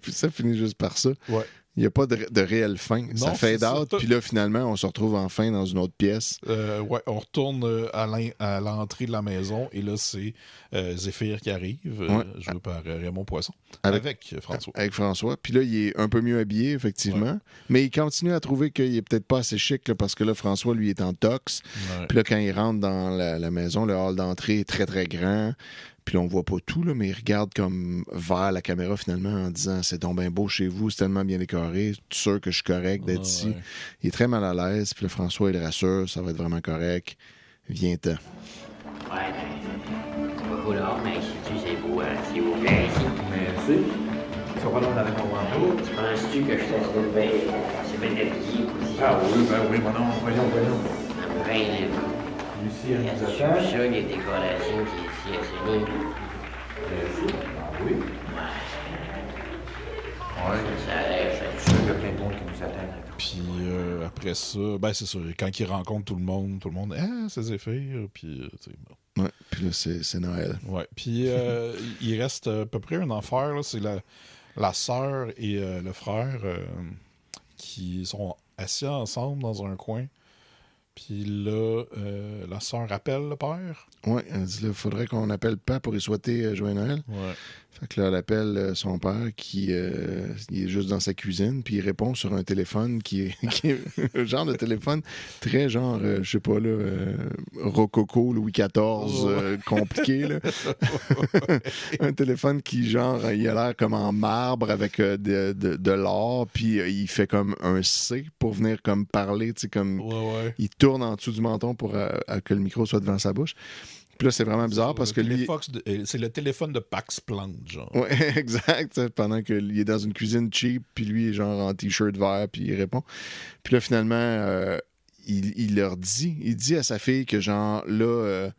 Puis ça finit juste par ça.
Ouais.
Il n'y a pas de réelle fin.
Non,
ça fade
ça.
out, puis là, finalement, on se retrouve enfin dans une autre pièce.
On retourne à l'entrée de la maison, et là, c'est Zéphyr qui arrive, joué par Raymond Poisson, avec François.
Avec François. Puis là, il est un peu mieux habillé, effectivement. Mais il continue à trouver qu'il est peut-être pas assez chic, là, parce que là, François, lui, est en tox. Puis là, quand il rentre dans la maison, le hall d'entrée est très, très grand. Puis là, on voit pas tout, là, mais il regarde comme vers la caméra, finalement, en disant « C'est donc bien beau chez vous, c'est tellement bien décoré, tu es sûr que je suis correct d'être ici. Ouais. » Il est très mal à l'aise, puis là, François, il le rassure, ça va être vraiment correct. Viens-t'en.
Ouais, c'est beaucoup là, mais c'est beau, s'il vous plaît, ici. Merci. Ils sont pas dans la manteau. Penses-tu que je te bien, c'est bien habillé aussi? Ah oui, ben oui, mon nom, voyons. Bien, Lucie, elle nous attend. C'est ça, les décorations qui est ici, c'est bien. Merci. Ah oui? Ouais. Ça a l'air, ça. Il y a plein de monde qui nous attend.
Puis après ça, ben c'est ça, quand il rencontre tout le monde, c'est Zéphyr, puis tu sais, bon.
Ouais, puis là, c'est Noël.
Ouais, puis il reste à peu près un enfer, là, c'est la sœur et le frère qui sont assis ensemble dans un coin. Puis là, la sœur appelle le père.
Oui, elle dit là, il faudrait qu'on appelle le père pour lui souhaiter joyeux Noël.
Ouais.
Fait que là, elle appelle son père qui il est juste dans sa cuisine, puis il répond sur un téléphone qui est un genre de téléphone très genre, je sais pas, là, rococo, Louis XIV, compliqué, là. Un téléphone qui, genre, il a l'air comme en marbre avec de l'or, puis il fait comme un C pour venir comme parler, tu sais, comme... Il tourne en dessous du menton pour que le micro soit devant sa bouche. Puis là, c'est vraiment bizarre parce que lui...
C'est le téléphone de Pax Plante, genre.
Oui, exact. Pendant qu'il est dans une cuisine cheap, puis lui est genre en t-shirt vert, puis il répond. Puis là, finalement, il leur dit, il dit à sa fille que genre, là,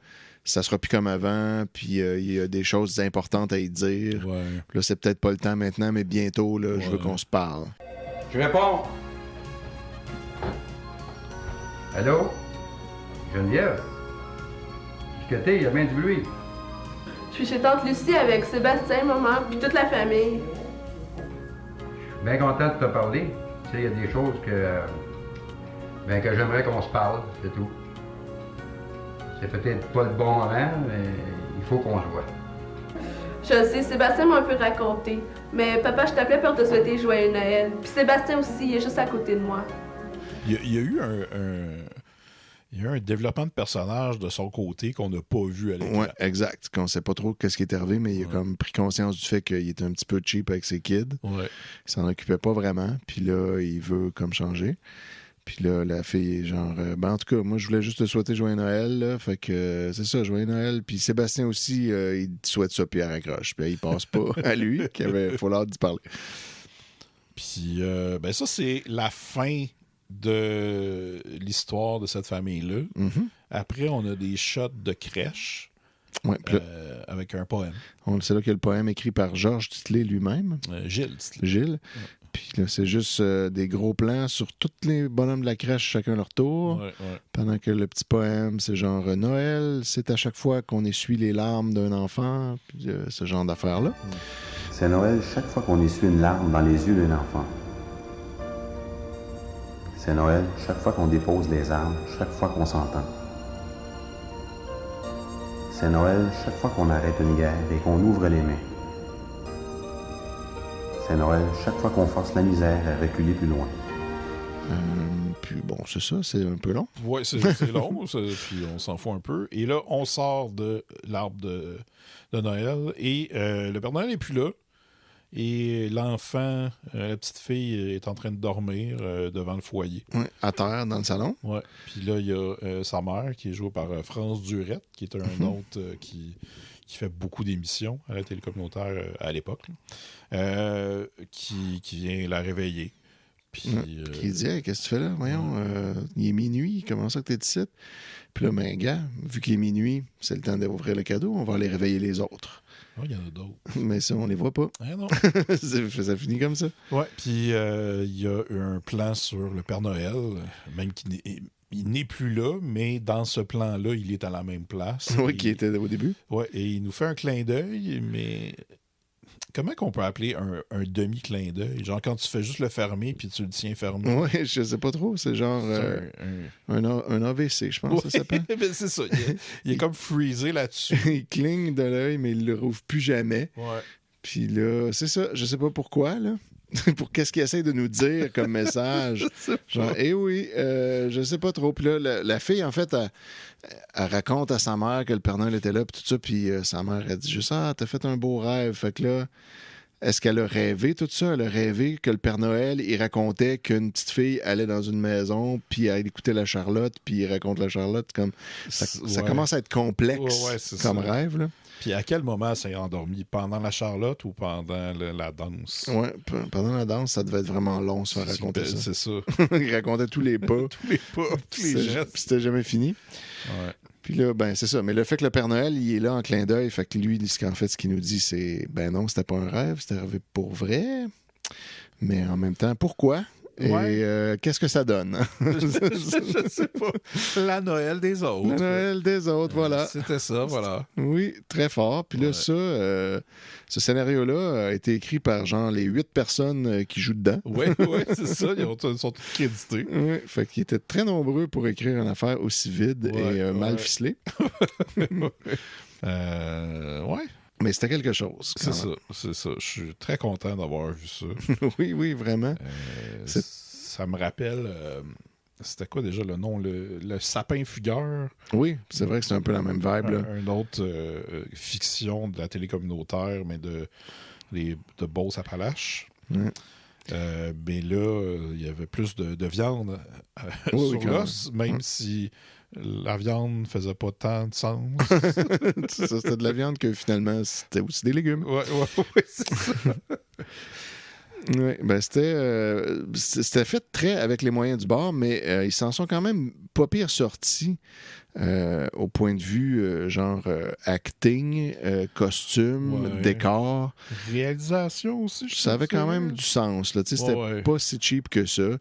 ça sera plus comme avant, puis il y a des choses importantes à y dire.
Ouais.
Là, c'est peut-être pas le temps maintenant, mais bientôt, là, je veux qu'on se parle.
Je réponds. Allô? Geneviève? Côté, il y a bien du bruit.
Je suis chez Tante Lucie avec Sébastien, maman, puis toute la famille.
Je suis bien content de te parler. Tu sais, il y a des choses que j'aimerais qu'on se parle, c'est tout. C'est peut-être pas le bon moment, mais il faut qu'on se voit.
Je sais, Sébastien m'a un peu raconté. Mais papa, je t'appelais pour te souhaiter joyeux Noël. Puis Sébastien aussi, il est juste à côté de moi.
Il y a eu il y a eu un développement de personnage de son côté qu'on n'a pas vu à l'écran.
Oui, exact. Qu'on ne sait pas trop ce qui est arrivé, mais il a comme pris conscience du fait qu'il était un petit peu cheap avec ses kids.
Ouais.
Il s'en occupait pas vraiment. Puis là, il veut comme changer. Puis là, la fille est genre... en tout cas, moi, je voulais juste te souhaiter joyeux Noël. Là, fait que c'est ça, joyeux Noël. Puis Sébastien aussi, il souhaite ça, puis elle raccroche. Puis il passe pas à lui, qu'il avait faut l'art d'y parler.
Puis ça, c'est la fin de l'histoire de cette famille-là.
Mm-hmm.
Après, on a des shots de crèche avec un poème.
C'est là qu'il y a le poème écrit par Georges Titley lui-même.
Gilles.
Ouais. Puis là, c'est juste des gros plans sur tous les bonhommes de la crèche, chacun leur tour.
Ouais.
Pendant que le petit poème, c'est genre Noël, c'est à chaque fois qu'on essuie les larmes d'un enfant, puis ce genre d'affaires-là.
C'est Noël chaque fois qu'on essuie une larme dans les yeux d'un enfant. C'est Noël chaque fois qu'on dépose les armes, chaque fois qu'on s'entend. C'est Noël chaque fois qu'on arrête une guerre et qu'on ouvre les mains. C'est Noël chaque fois qu'on force la misère à reculer plus loin.
Puis bon, c'est ça, c'est un peu long.
Oui, c'est long, puis on s'en fout un peu. Et là, on sort de l'arbre de Noël et le Père Noël n'est plus là. Et l'enfant, la petite fille, est en train de dormir devant le foyer.
Oui, à terre, dans le salon.
Oui. Puis là, il y a sa mère, qui est jouée par France Durette, qui est un autre qui fait beaucoup d'émissions à la télé communautaire à l'époque, qui vient la réveiller. Puis,
qui dit hey, qu'est-ce que tu fais là? Voyons, il est minuit, comment ça que t'es ici? Puis là, gars, vu qu'il est minuit, c'est le temps d'ouvrir le cadeau, on va aller réveiller les autres.
Il y en a d'autres.
Mais ça, on les voit pas.
Ah non.
Ça finit comme ça.
Ouais, puis il y a un plan sur le Père Noël, même qu'il n'est plus là, mais dans ce plan-là, il est à la même place.
Oui, qui était au début.
Oui, et il nous fait un clin d'œil, mais comment qu'on peut appeler un demi-clin d'œil? Genre quand tu fais juste le fermer puis tu le tiens fermé.
Oui, je sais pas trop. C'est genre un AVC, je pense que ça s'appelle.
Ben, c'est ça. Il est comme freezé là-dessus.
Il cligne de l'œil, mais il le rouvre plus jamais.
Ouais.
Puis là, c'est ça. Je sais pas pourquoi, là. Pour qu'est-ce qu'il essaie de nous dire comme message. Genre, oui, je sais pas trop. Puis là, la fille, en fait, elle raconte à sa mère que le Père Noël était là, puis tout ça, puis sa mère, elle dit juste « Ah, t'as fait un beau rêve. » Fait que là, est-ce qu'elle a rêvé tout ça? Elle a rêvé que le Père Noël, il racontait qu'une petite fille allait dans une maison, puis elle écoutait la Charlotte, puis il raconte la Charlotte. Comme ça commence à être complexe comme rêve, là.
Puis à quel moment elle s'est endormie? Pendant la Charlotte ou pendant la danse?
Oui, pendant la danse, ça devait être vraiment long, se faire raconter ça.
C'est ça.
Il racontait tous les pas.
tous les gestes.
Puis c'était jamais fini.
Ouais.
Puis là, c'est ça. Mais le fait que le Père Noël, il est là en clin d'œil, fait que lui, ce qu'il nous dit, c'est non, c'était pas un rêve, c'était arrivé pour vrai. Mais en même temps, pourquoi? Et qu'est-ce que ça donne?
Je sais pas. La Noël des autres.
La Noël des autres, voilà.
C'était ça, voilà.
Oui, très fort. Puis là, ce scénario-là a été écrit par genre les 8 personnes qui jouent dedans.
Oui, c'est ça. Ils sont tous crédités.
Oui, fait qu'ils étaient très nombreux pour écrire une affaire aussi vide et mal ficelée.
Ouais.
Mais c'était quelque chose.
C'est ça. Je suis très content d'avoir vu ça.
oui, vraiment.
Ça me rappelle... c'était quoi déjà le nom? Le sapin fugueur.
Oui, c'est vrai que c'est un peu la même vibe.
Une autre fiction de la télé communautaire, mais de Beauce-Appalaches. Mais là, il y avait plus de viande sur l'os, même si la viande faisait pas tant de sens.
C'était de la viande que finalement, c'était aussi des légumes.
Oui, c'est ça.
Oui, ben c'était fait très avec les moyens du bord, mais ils s'en sont quand même pas pire sortis au point de vue acting, costume, décor.
Réalisation aussi,
ça avait quand même du sens. Là. C'était pas si cheap que ça.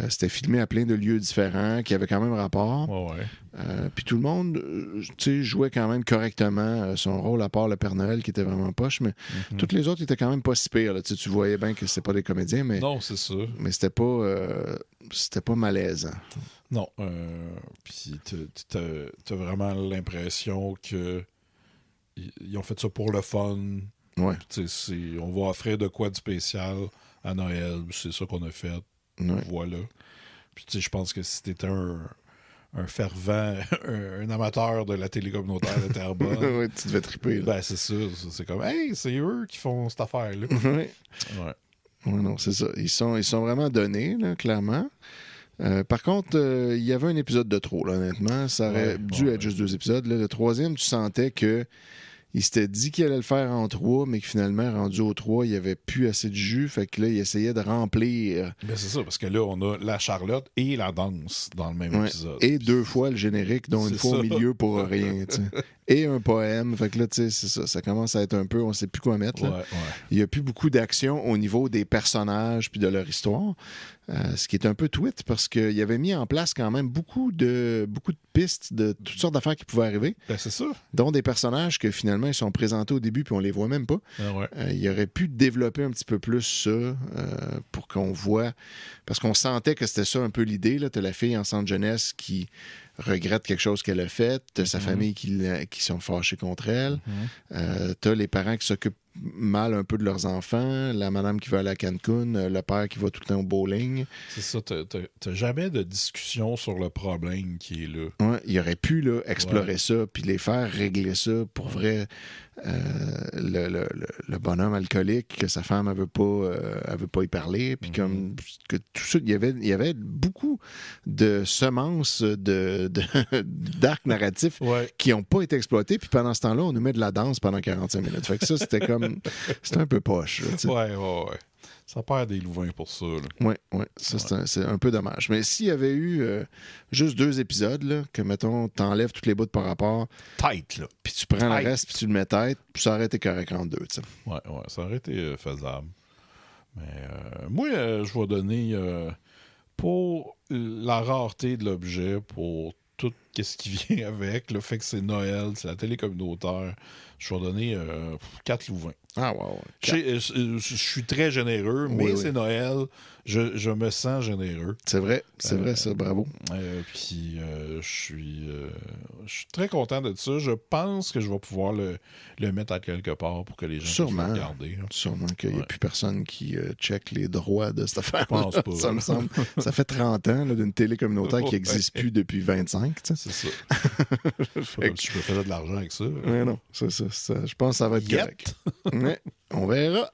C'était filmé à plein de lieux différents qui avaient quand même rapport. Puis tout le monde jouait quand même correctement son rôle, à part le Père Noël qui était vraiment poche, mais toutes les autres étaient quand même pas si pires. Là. Tu voyais bien que c'était pas des comédiens, mais
non, c'est ça.
Mais c'était pas malaisant.
Non. Puis t'as vraiment l'impression que ils ont fait ça pour le fun.
Ouais.
On va offrir de quoi de spécial à Noël. C'est ça qu'on a fait.
Ouais.
Voilà. Puis je pense que si t'étais un fervent, un amateur de la télé communautaire de Terrebonne.
Oui, tu devais triper.
Ben, c'est ça. C'est comme, hey, c'est eux qui font cette affaire-là.
Oui, non, c'est ça. Ils sont vraiment donnés, là, clairement. Par contre, il y avait un épisode de trop, là, honnêtement. Ça aurait dû être juste 2 épisodes. Là. Le 3e, tu sentais que il s'était dit qu'il allait le faire en 3, mais que finalement, rendu au 3, il n'y avait plus assez de jus. Fait que là, il essayait de remplir.
Ben c'est ça, parce que là, on a la Charlotte et la danse dans le même épisode.
Et 2 fois le générique, dont une fois au milieu pour rien. Et un poème. Fait que là, tu sais, c'est ça. Ça commence à être un peu, on ne sait plus quoi mettre. Là. Il n'y a plus beaucoup d'action au niveau des personnages puis de leur histoire. Ce qui est un peu tweet parce qu'il avait mis en place quand même beaucoup de pistes de toutes sortes d'affaires qui pouvaient arriver.
Ben, c'est ça.
Dont des personnages que finalement ils sont présentés au début puis on les voit même pas. Il aurait pu développer un petit peu plus ça pour qu'on voit. Parce qu'on sentait que c'était ça un peu l'idée. Tu as la fille en centre jeunesse qui regrette quelque chose qu'elle a fait. Tu as sa famille qui sont fâchés contre elle. Tu as les parents qui s'occupent mal un peu de leurs enfants, la madame qui va aller à Cancun, le père qui va tout le temps au bowling.
C'est ça, t'as jamais de discussion sur le problème qui est là.
Ouais, il aurait pu là, explorer ça, puis les faire régler ça pour vrai. Le bonhomme alcoolique, que sa femme elle veut pas y parler, puis comme que tout ça, il y avait beaucoup de semences d'arcs narratifs qui n'ont pas été exploités, puis pendant ce temps-là, on nous met de la danse pendant 45 minutes. Fait que ça, c'était un peu poche. Là,
ouais. Ça perd des louvains pour ça.
Oui. Ça, c'est un peu dommage. Mais s'il y avait eu juste 2 épisodes, là, que, mettons, t'enlèves toutes les bouts par rapport...
Tête, là.
Puis tu prends le reste, puis tu le mets tête, puis ça aurait été correct en 2, tu sais.
Ouais, ça aurait été faisable. Mais moi, je vais donner, pour la rareté de l'objet, pour tout ce qui vient avec, le fait que c'est Noël, c'est la télé communautaire, je vais donner 4 louvains.
Ah, wow.
Je suis très généreux, mais c'est Noël. Je me sens généreux.
C'est vrai ça, bravo.
Puis je suis très content de ça. Je pense que je vais pouvoir le mettre à quelque part pour que les gens puissent le regarder.
Sûrement qu'il n'y a plus personne qui check les droits de cette affaire.
Je pense pas.
Ça me semble. Ça fait 30 ans là, d'une télé communautaire qui n'existe plus depuis 25.
C'est ça. Je faisais de l'argent avec ça.
Mais non, ça, je pense que ça va être correct. Ouais, on verra.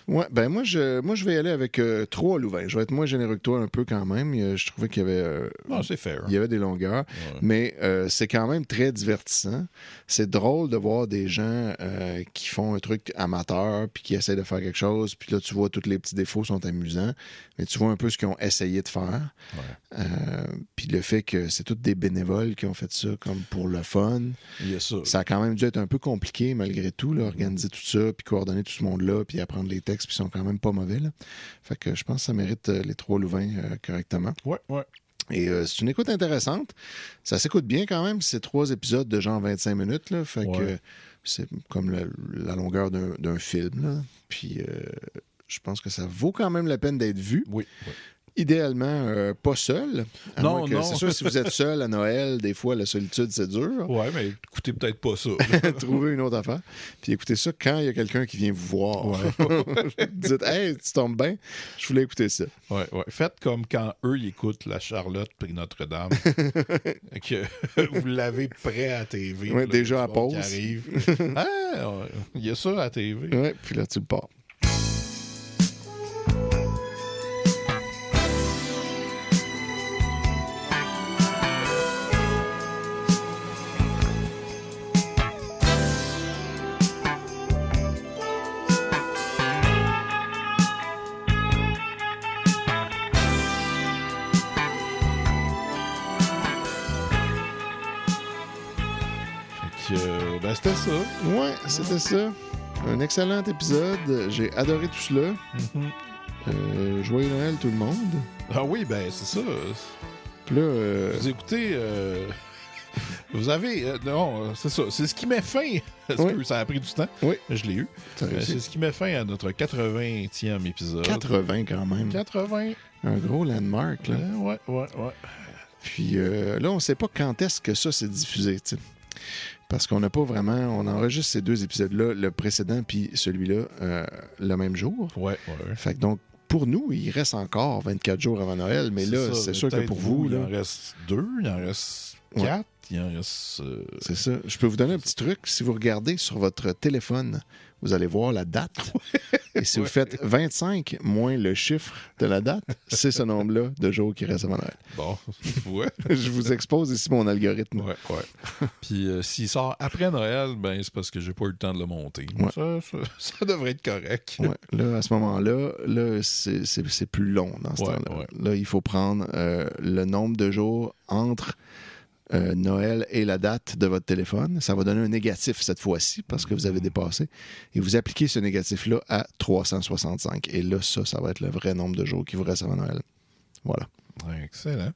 Ouais, ben moi je vais y aller avec 3 louvains. Je vais être moins généreux que toi un peu quand même. Je trouvais qu'il y avait...
c'est fair.
Il y avait des longueurs. Mais c'est quand même très divertissant. C'est drôle de voir des gens qui font un truc amateur puis qui essaient de faire quelque chose. Puis là, tu vois, tous les petits défauts sont amusants. Mais tu vois un peu ce qu'ils ont essayé de faire. Puis le fait que c'est tous des bénévoles qui ont fait ça comme pour le fun. Ça a quand même dû être un peu compliqué malgré tout, là, organiser tout ça, puis coordonner tout ce monde-là, puis apprendre les textes, puis ils sont quand même pas mauvais. Là. Fait que je pense que ça mérite les 3 louvains correctement.
Ouais.
Et c'est une écoute intéressante. Ça s'écoute bien quand même. C'est 3 épisodes de genre 25 minutes. Là. Fait que c'est comme la longueur d'un film. Là. Puis je pense que ça vaut quand même la peine d'être vu.
Oui.
idéalement, pas seul.
Non.
C'est sûr, si vous êtes seul à Noël, des fois, la solitude, c'est dur.
Ouais, mais écoutez peut-être pas ça.
Trouvez une autre affaire. Puis écoutez ça quand il y a quelqu'un qui vient vous voir.
Ouais.
Dites, hey, tu tombes bien, je voulais écouter ça.
Ouais. Faites comme quand eux, ils écoutent la Charlotte puis Notre-Dame. Que vous l'avez prêt à la TV.
Ouais, déjà à pause.
Qui arrive. Il y a ça à la TV.
Ouais, puis là, tu le pars.
C'était ça.
Ouais, c'était ça. Un excellent épisode. J'ai adoré tout cela. Joyeux Noël, tout le monde.
Ah oui, ben c'est ça.
Puis là,
vous écoutez... Vous avez... non, c'est ça. C'est ce qui met fin.
Oui.
Ça a pris du temps.
Oui.
Je l'ai eu. C'est ce qui met fin à notre 80e épisode.
80 quand même.
80.
Un gros landmark, là.
Ouais.
Puis là, on ne sait pas quand est-ce que ça s'est diffusé, tu sais. Parce qu'on n'a pas vraiment... On enregistre ces deux épisodes-là, le précédent puis celui-là, le même jour.
Ouais.
Fait que donc, pour nous, il reste encore 24 jours avant Noël, mais là, c'est sûr que pour vous...
Il
là,
en reste 2, il en reste 4, il en reste...
C'est ça. Je peux vous donner un petit truc. Si vous regardez sur votre téléphone, vous allez voir la date. Et si vous faites 25 moins le chiffre de la date, c'est ce nombre-là de jours qui reste avant Noël.
Bon, ouais.
Je vous expose ici mon algorithme.
Ouais. Puis s'il sort après Noël, ben c'est parce que j'ai pas eu le temps de le monter.
Ouais.
Ça devrait être correct.
Ouais. Là, à ce moment-là, c'est plus long dans ce temps-là.
Ouais.
Là, il faut prendre le nombre de jours entre Noël et la date de votre téléphone. Ça va donner un négatif cette fois-ci parce que vous avez dépassé. Et vous appliquez ce négatif-là à 365. Et là, ça va être le vrai nombre de jours qui vous reste avant Noël. Voilà.
Ouais, excellent.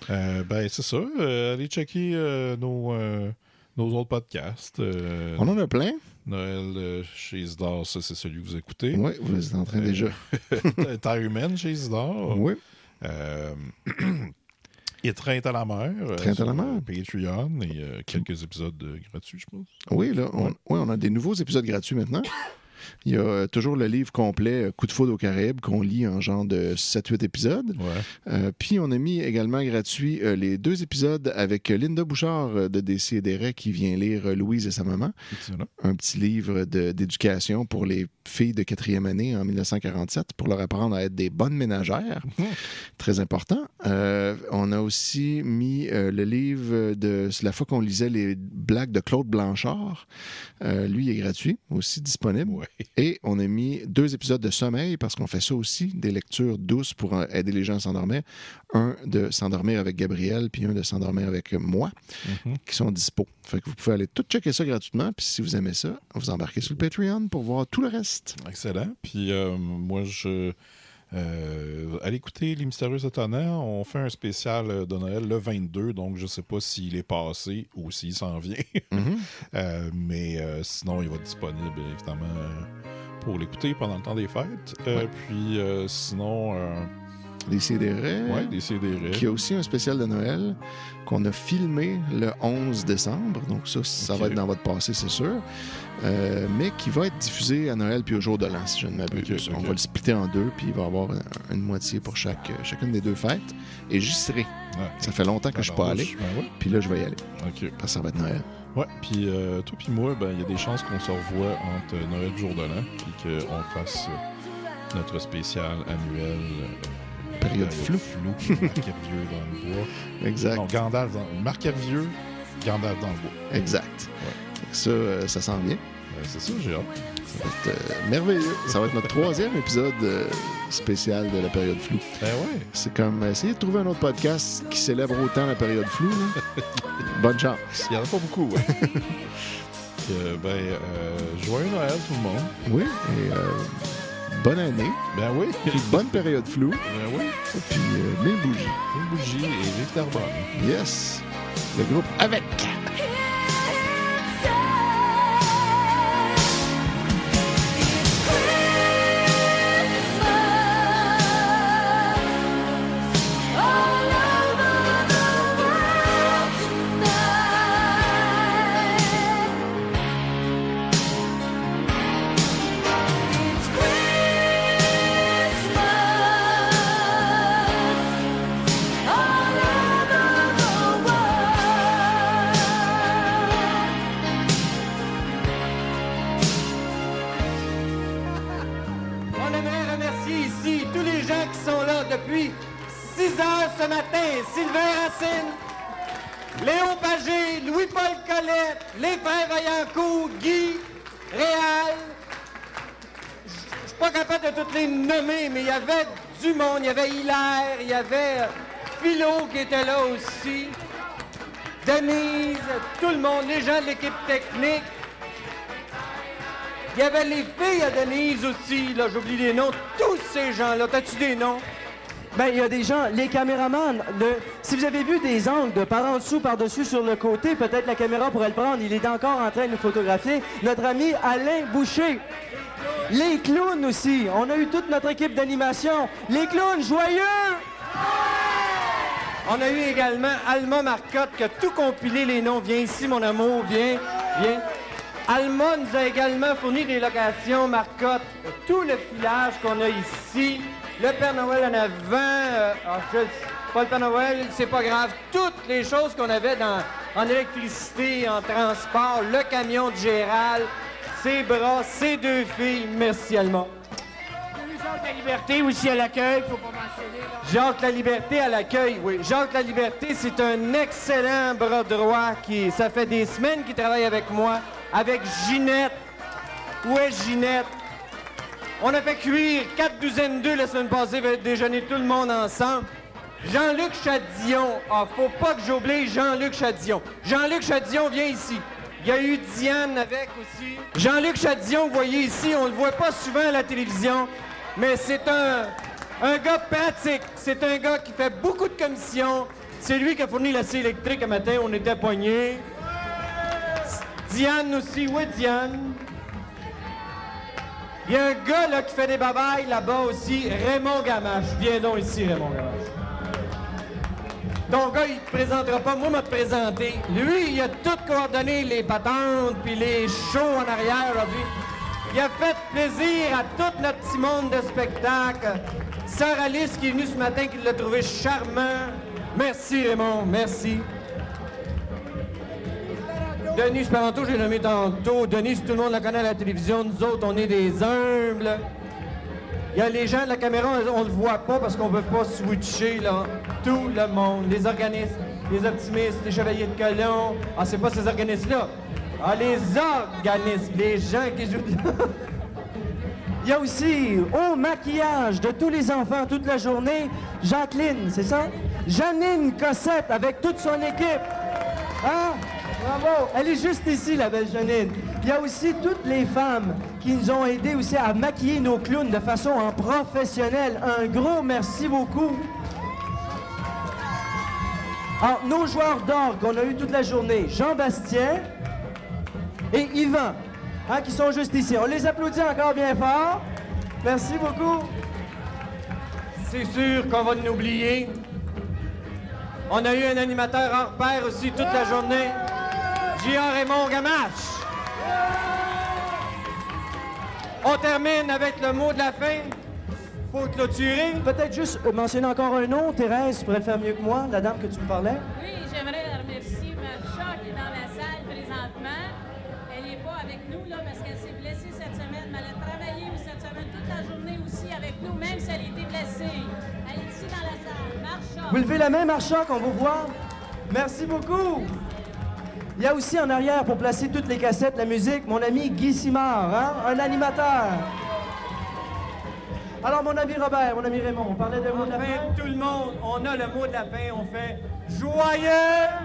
Ben, c'est ça. Allez checker nos autres podcasts.
On en a plein.
Noël chez Isidore, ça, c'est celui que vous écoutez.
Oui, vous êtes en train déjà.
Terre humaine chez Isidore.
Oui.
Étreinte à la mer.
Étreinte à la mer.
Patreon et quelques épisodes gratuits, je pense.
Oui, là, on a des nouveaux épisodes gratuits maintenant. Il y a toujours le livre complet Coup de foudre aux Caraïbes qu'on lit en genre de 7-8 épisodes.
Ouais.
Puis on a mis également gratuit les 2 épisodes avec Linda Bouchard de Décideret qui vient lire Louise et sa maman. Un petit livre d'éducation pour les filles de 4e année en 1947 pour leur apprendre à être des bonnes ménagères. Très important. On a aussi mis le livre de la fois qu'on lisait les blagues de Claude Blanchard. Lui, il est gratuit, aussi disponible.
Ouais.
Et on a mis 2 épisodes de sommeil parce qu'on fait ça aussi, des lectures douces pour aider les gens à s'endormir. Un de s'endormir avec Gabriel, puis un de s'endormir avec moi, qui sont dispo. Fait que vous pouvez aller tout checker ça gratuitement, puis si vous aimez ça, vous embarquez sur le Patreon pour voir tout le reste.
Excellent. Puis moi, allez écouter Les Mystérieux Étonnants. On fait un spécial de Noël le 22, donc je sais pas s'il est passé ou s'il s'en vient. Mais sinon, il va être disponible, évidemment, pour l'écouter pendant le temps des fêtes. Puis sinon...
Les CDR.
Oui, des CDR.
Qui a aussi un spécial de Noël qu'on a filmé le 11 décembre. Donc ça va être dans votre passé, c'est sûr. Mais qui va être diffusé à Noël puis au jour de l'an, si je ne m'abuse. On va le splitter en 2, puis il va y avoir une moitié pour chacune des 2 fêtes. Et j'y serai. Ça fait longtemps que je ne suis pas allé. Puis là, je vais y aller. Parce que ça va être Noël.
Ouais, puis toi puis moi, il y a des chances qu'on se revoie entre Noël et jour de l'an, puis qu'on fasse notre spécial annuel.
Période floue.
Marc-Hervieux dans le bois.
Exact.
Non, Gandalf dans... Marc-Hervieux, Gandalf dans le bois.
Exact.
Ouais.
Ça s'en vient.
C'est ça, j'ai hâte.
Ça va être merveilleux. Ça va être notre 3e épisode spécial de la période floue.
Ben ouais.
C'est comme essayer de trouver un autre podcast qui célèbre autant la période floue. Bonne chance.
Il n'y en a pas beaucoup. Ouais. Joyeux Noël tout le monde.
Oui, et bonne année.
Ben oui.
Puis bonne période floue.
Ben oui.
Puis 1000 bougies.
1000 bougies et vive Terrebonne.
Yes. Le groupe avec.
6 heures ce matin, Sylvain Racine, Léon Pagé, Louis-Paul Collet, les frères Vaillancourt, Guy, Réal. Je suis pas capable de toutes les nommer, mais il y avait du monde. Il y avait Hilaire, il y avait Philo qui était là aussi, Denise, tout le monde, les gens de l'équipe technique. Il y avait les filles à Denise aussi, là, j'oublie les noms. Tous ces gens-là, t'as-tu des noms?
Ben, il y a des gens, les caméramans, si vous avez vu des angles de par en dessous, par-dessus, sur le côté, peut-être la caméra pourrait le prendre. Il est encore en train de nous photographier. Notre ami Alain Boucher. Les clowns aussi. On a eu toute notre équipe d'animation. Les clowns joyeux!
On a eu également Alma Marcotte qui a tout compilé les noms. Viens ici, mon amour, viens, viens. Alma nous a également fourni des locations, Marcotte, tout le filage qu'on a ici. Le Père Noël en avant, pas le Père Noël, c'est pas grave. Toutes les choses qu'on avait en électricité, en transport, le camion de Gérald, ses bras, ses 2 filles. Merci, Alma.
Jacques Laliberté aussi à l'accueil, faut pas mentionner. Là.
Jacques Laliberté à l'accueil, oui. Jacques Laliberté, c'est un excellent bras droit ça fait des semaines qu'il travaille avec moi, avec Ginette. Où est Ginette? On a fait cuire 4 douzaines d'œufs la semaine passée, déjeuner tout le monde ensemble. Jean-Luc Chadillon, faut pas que j'oublie Jean-Luc Chadillon. Jean-Luc Chadillon, viens ici. Il y a eu Diane avec aussi. Jean-Luc Chadillon, vous voyez ici, on le voit pas souvent à la télévision, mais c'est un gars pratique. C'est un gars qui fait beaucoup de commissions. C'est lui qui a fourni la scie électrique un matin, on était poignés. Diane aussi, où est Diane? Il y a un gars là, qui fait des babayes là-bas aussi, Raymond Gamache. Viens donc ici, Raymond Gamache. Ton gars, il te présentera pas, moi, m'a te présenté. Lui, il a tout coordonné, les patentes, puis les shows en arrière aujourd'hui. Il a fait plaisir à tout notre petit monde de spectacle. Sœur Alice qui est venue ce matin, qui l'a trouvé charmant. Merci, Raymond, merci. Denise Parenteau, j'ai nommé tantôt. Denise, tout le monde la connaît à la télévision. Nous autres, on est des humbles. Il y a les gens de la caméra, on le voit pas parce qu'on veut pas switcher, là. Tout le monde. Les organismes, les optimistes, les chevaliers de colon. Ah, c'est pas ces organismes-là. Ah, les organismes, les gens qui jouent.
Il y a aussi, au maquillage de tous les enfants toute la journée, Jacqueline, c'est ça? Janine Cossette avec toute son équipe. Hein? Bravo! Elle est juste ici, la belle Janine. Il y a aussi toutes les femmes qui nous ont aidés aussi à maquiller nos clowns de façon professionnelle. Un gros merci beaucoup. Alors, nos joueurs d'orgue qu'on a eu toute la journée, Jean-Bastien et Yvan, hein, qui sont juste ici. On les applaudit encore bien fort. Merci beaucoup.
C'est sûr qu'on va nous oublier. On a eu un animateur hors pair aussi toute la journée. J.A. Raymond Gamache. On termine avec le mot de la fin. Faut clôturer.
Peut-être juste mentionner encore un nom. Thérèse, tu pourrais le faire mieux que moi, la dame que tu me parlais.
Oui, j'aimerais remercier Macha qui est dans la salle présentement. Elle n'est pas avec nous là parce qu'elle s'est blessée cette semaine, mais elle a travaillé cette semaine toute la journée aussi avec nous, même si elle a été blessée. Elle est ici dans la salle. Marcha.
Vous levez la main, Marcha, qu'on vous voit. Merci beaucoup. Il y a aussi en arrière, pour placer toutes les cassettes, la musique, mon ami Guy Simard, hein? Un animateur. Alors, mon ami Robert, mon ami Raymond, on parlait de mot de la fin.
Tout le monde, on a le mot de la fin, on fait joyeux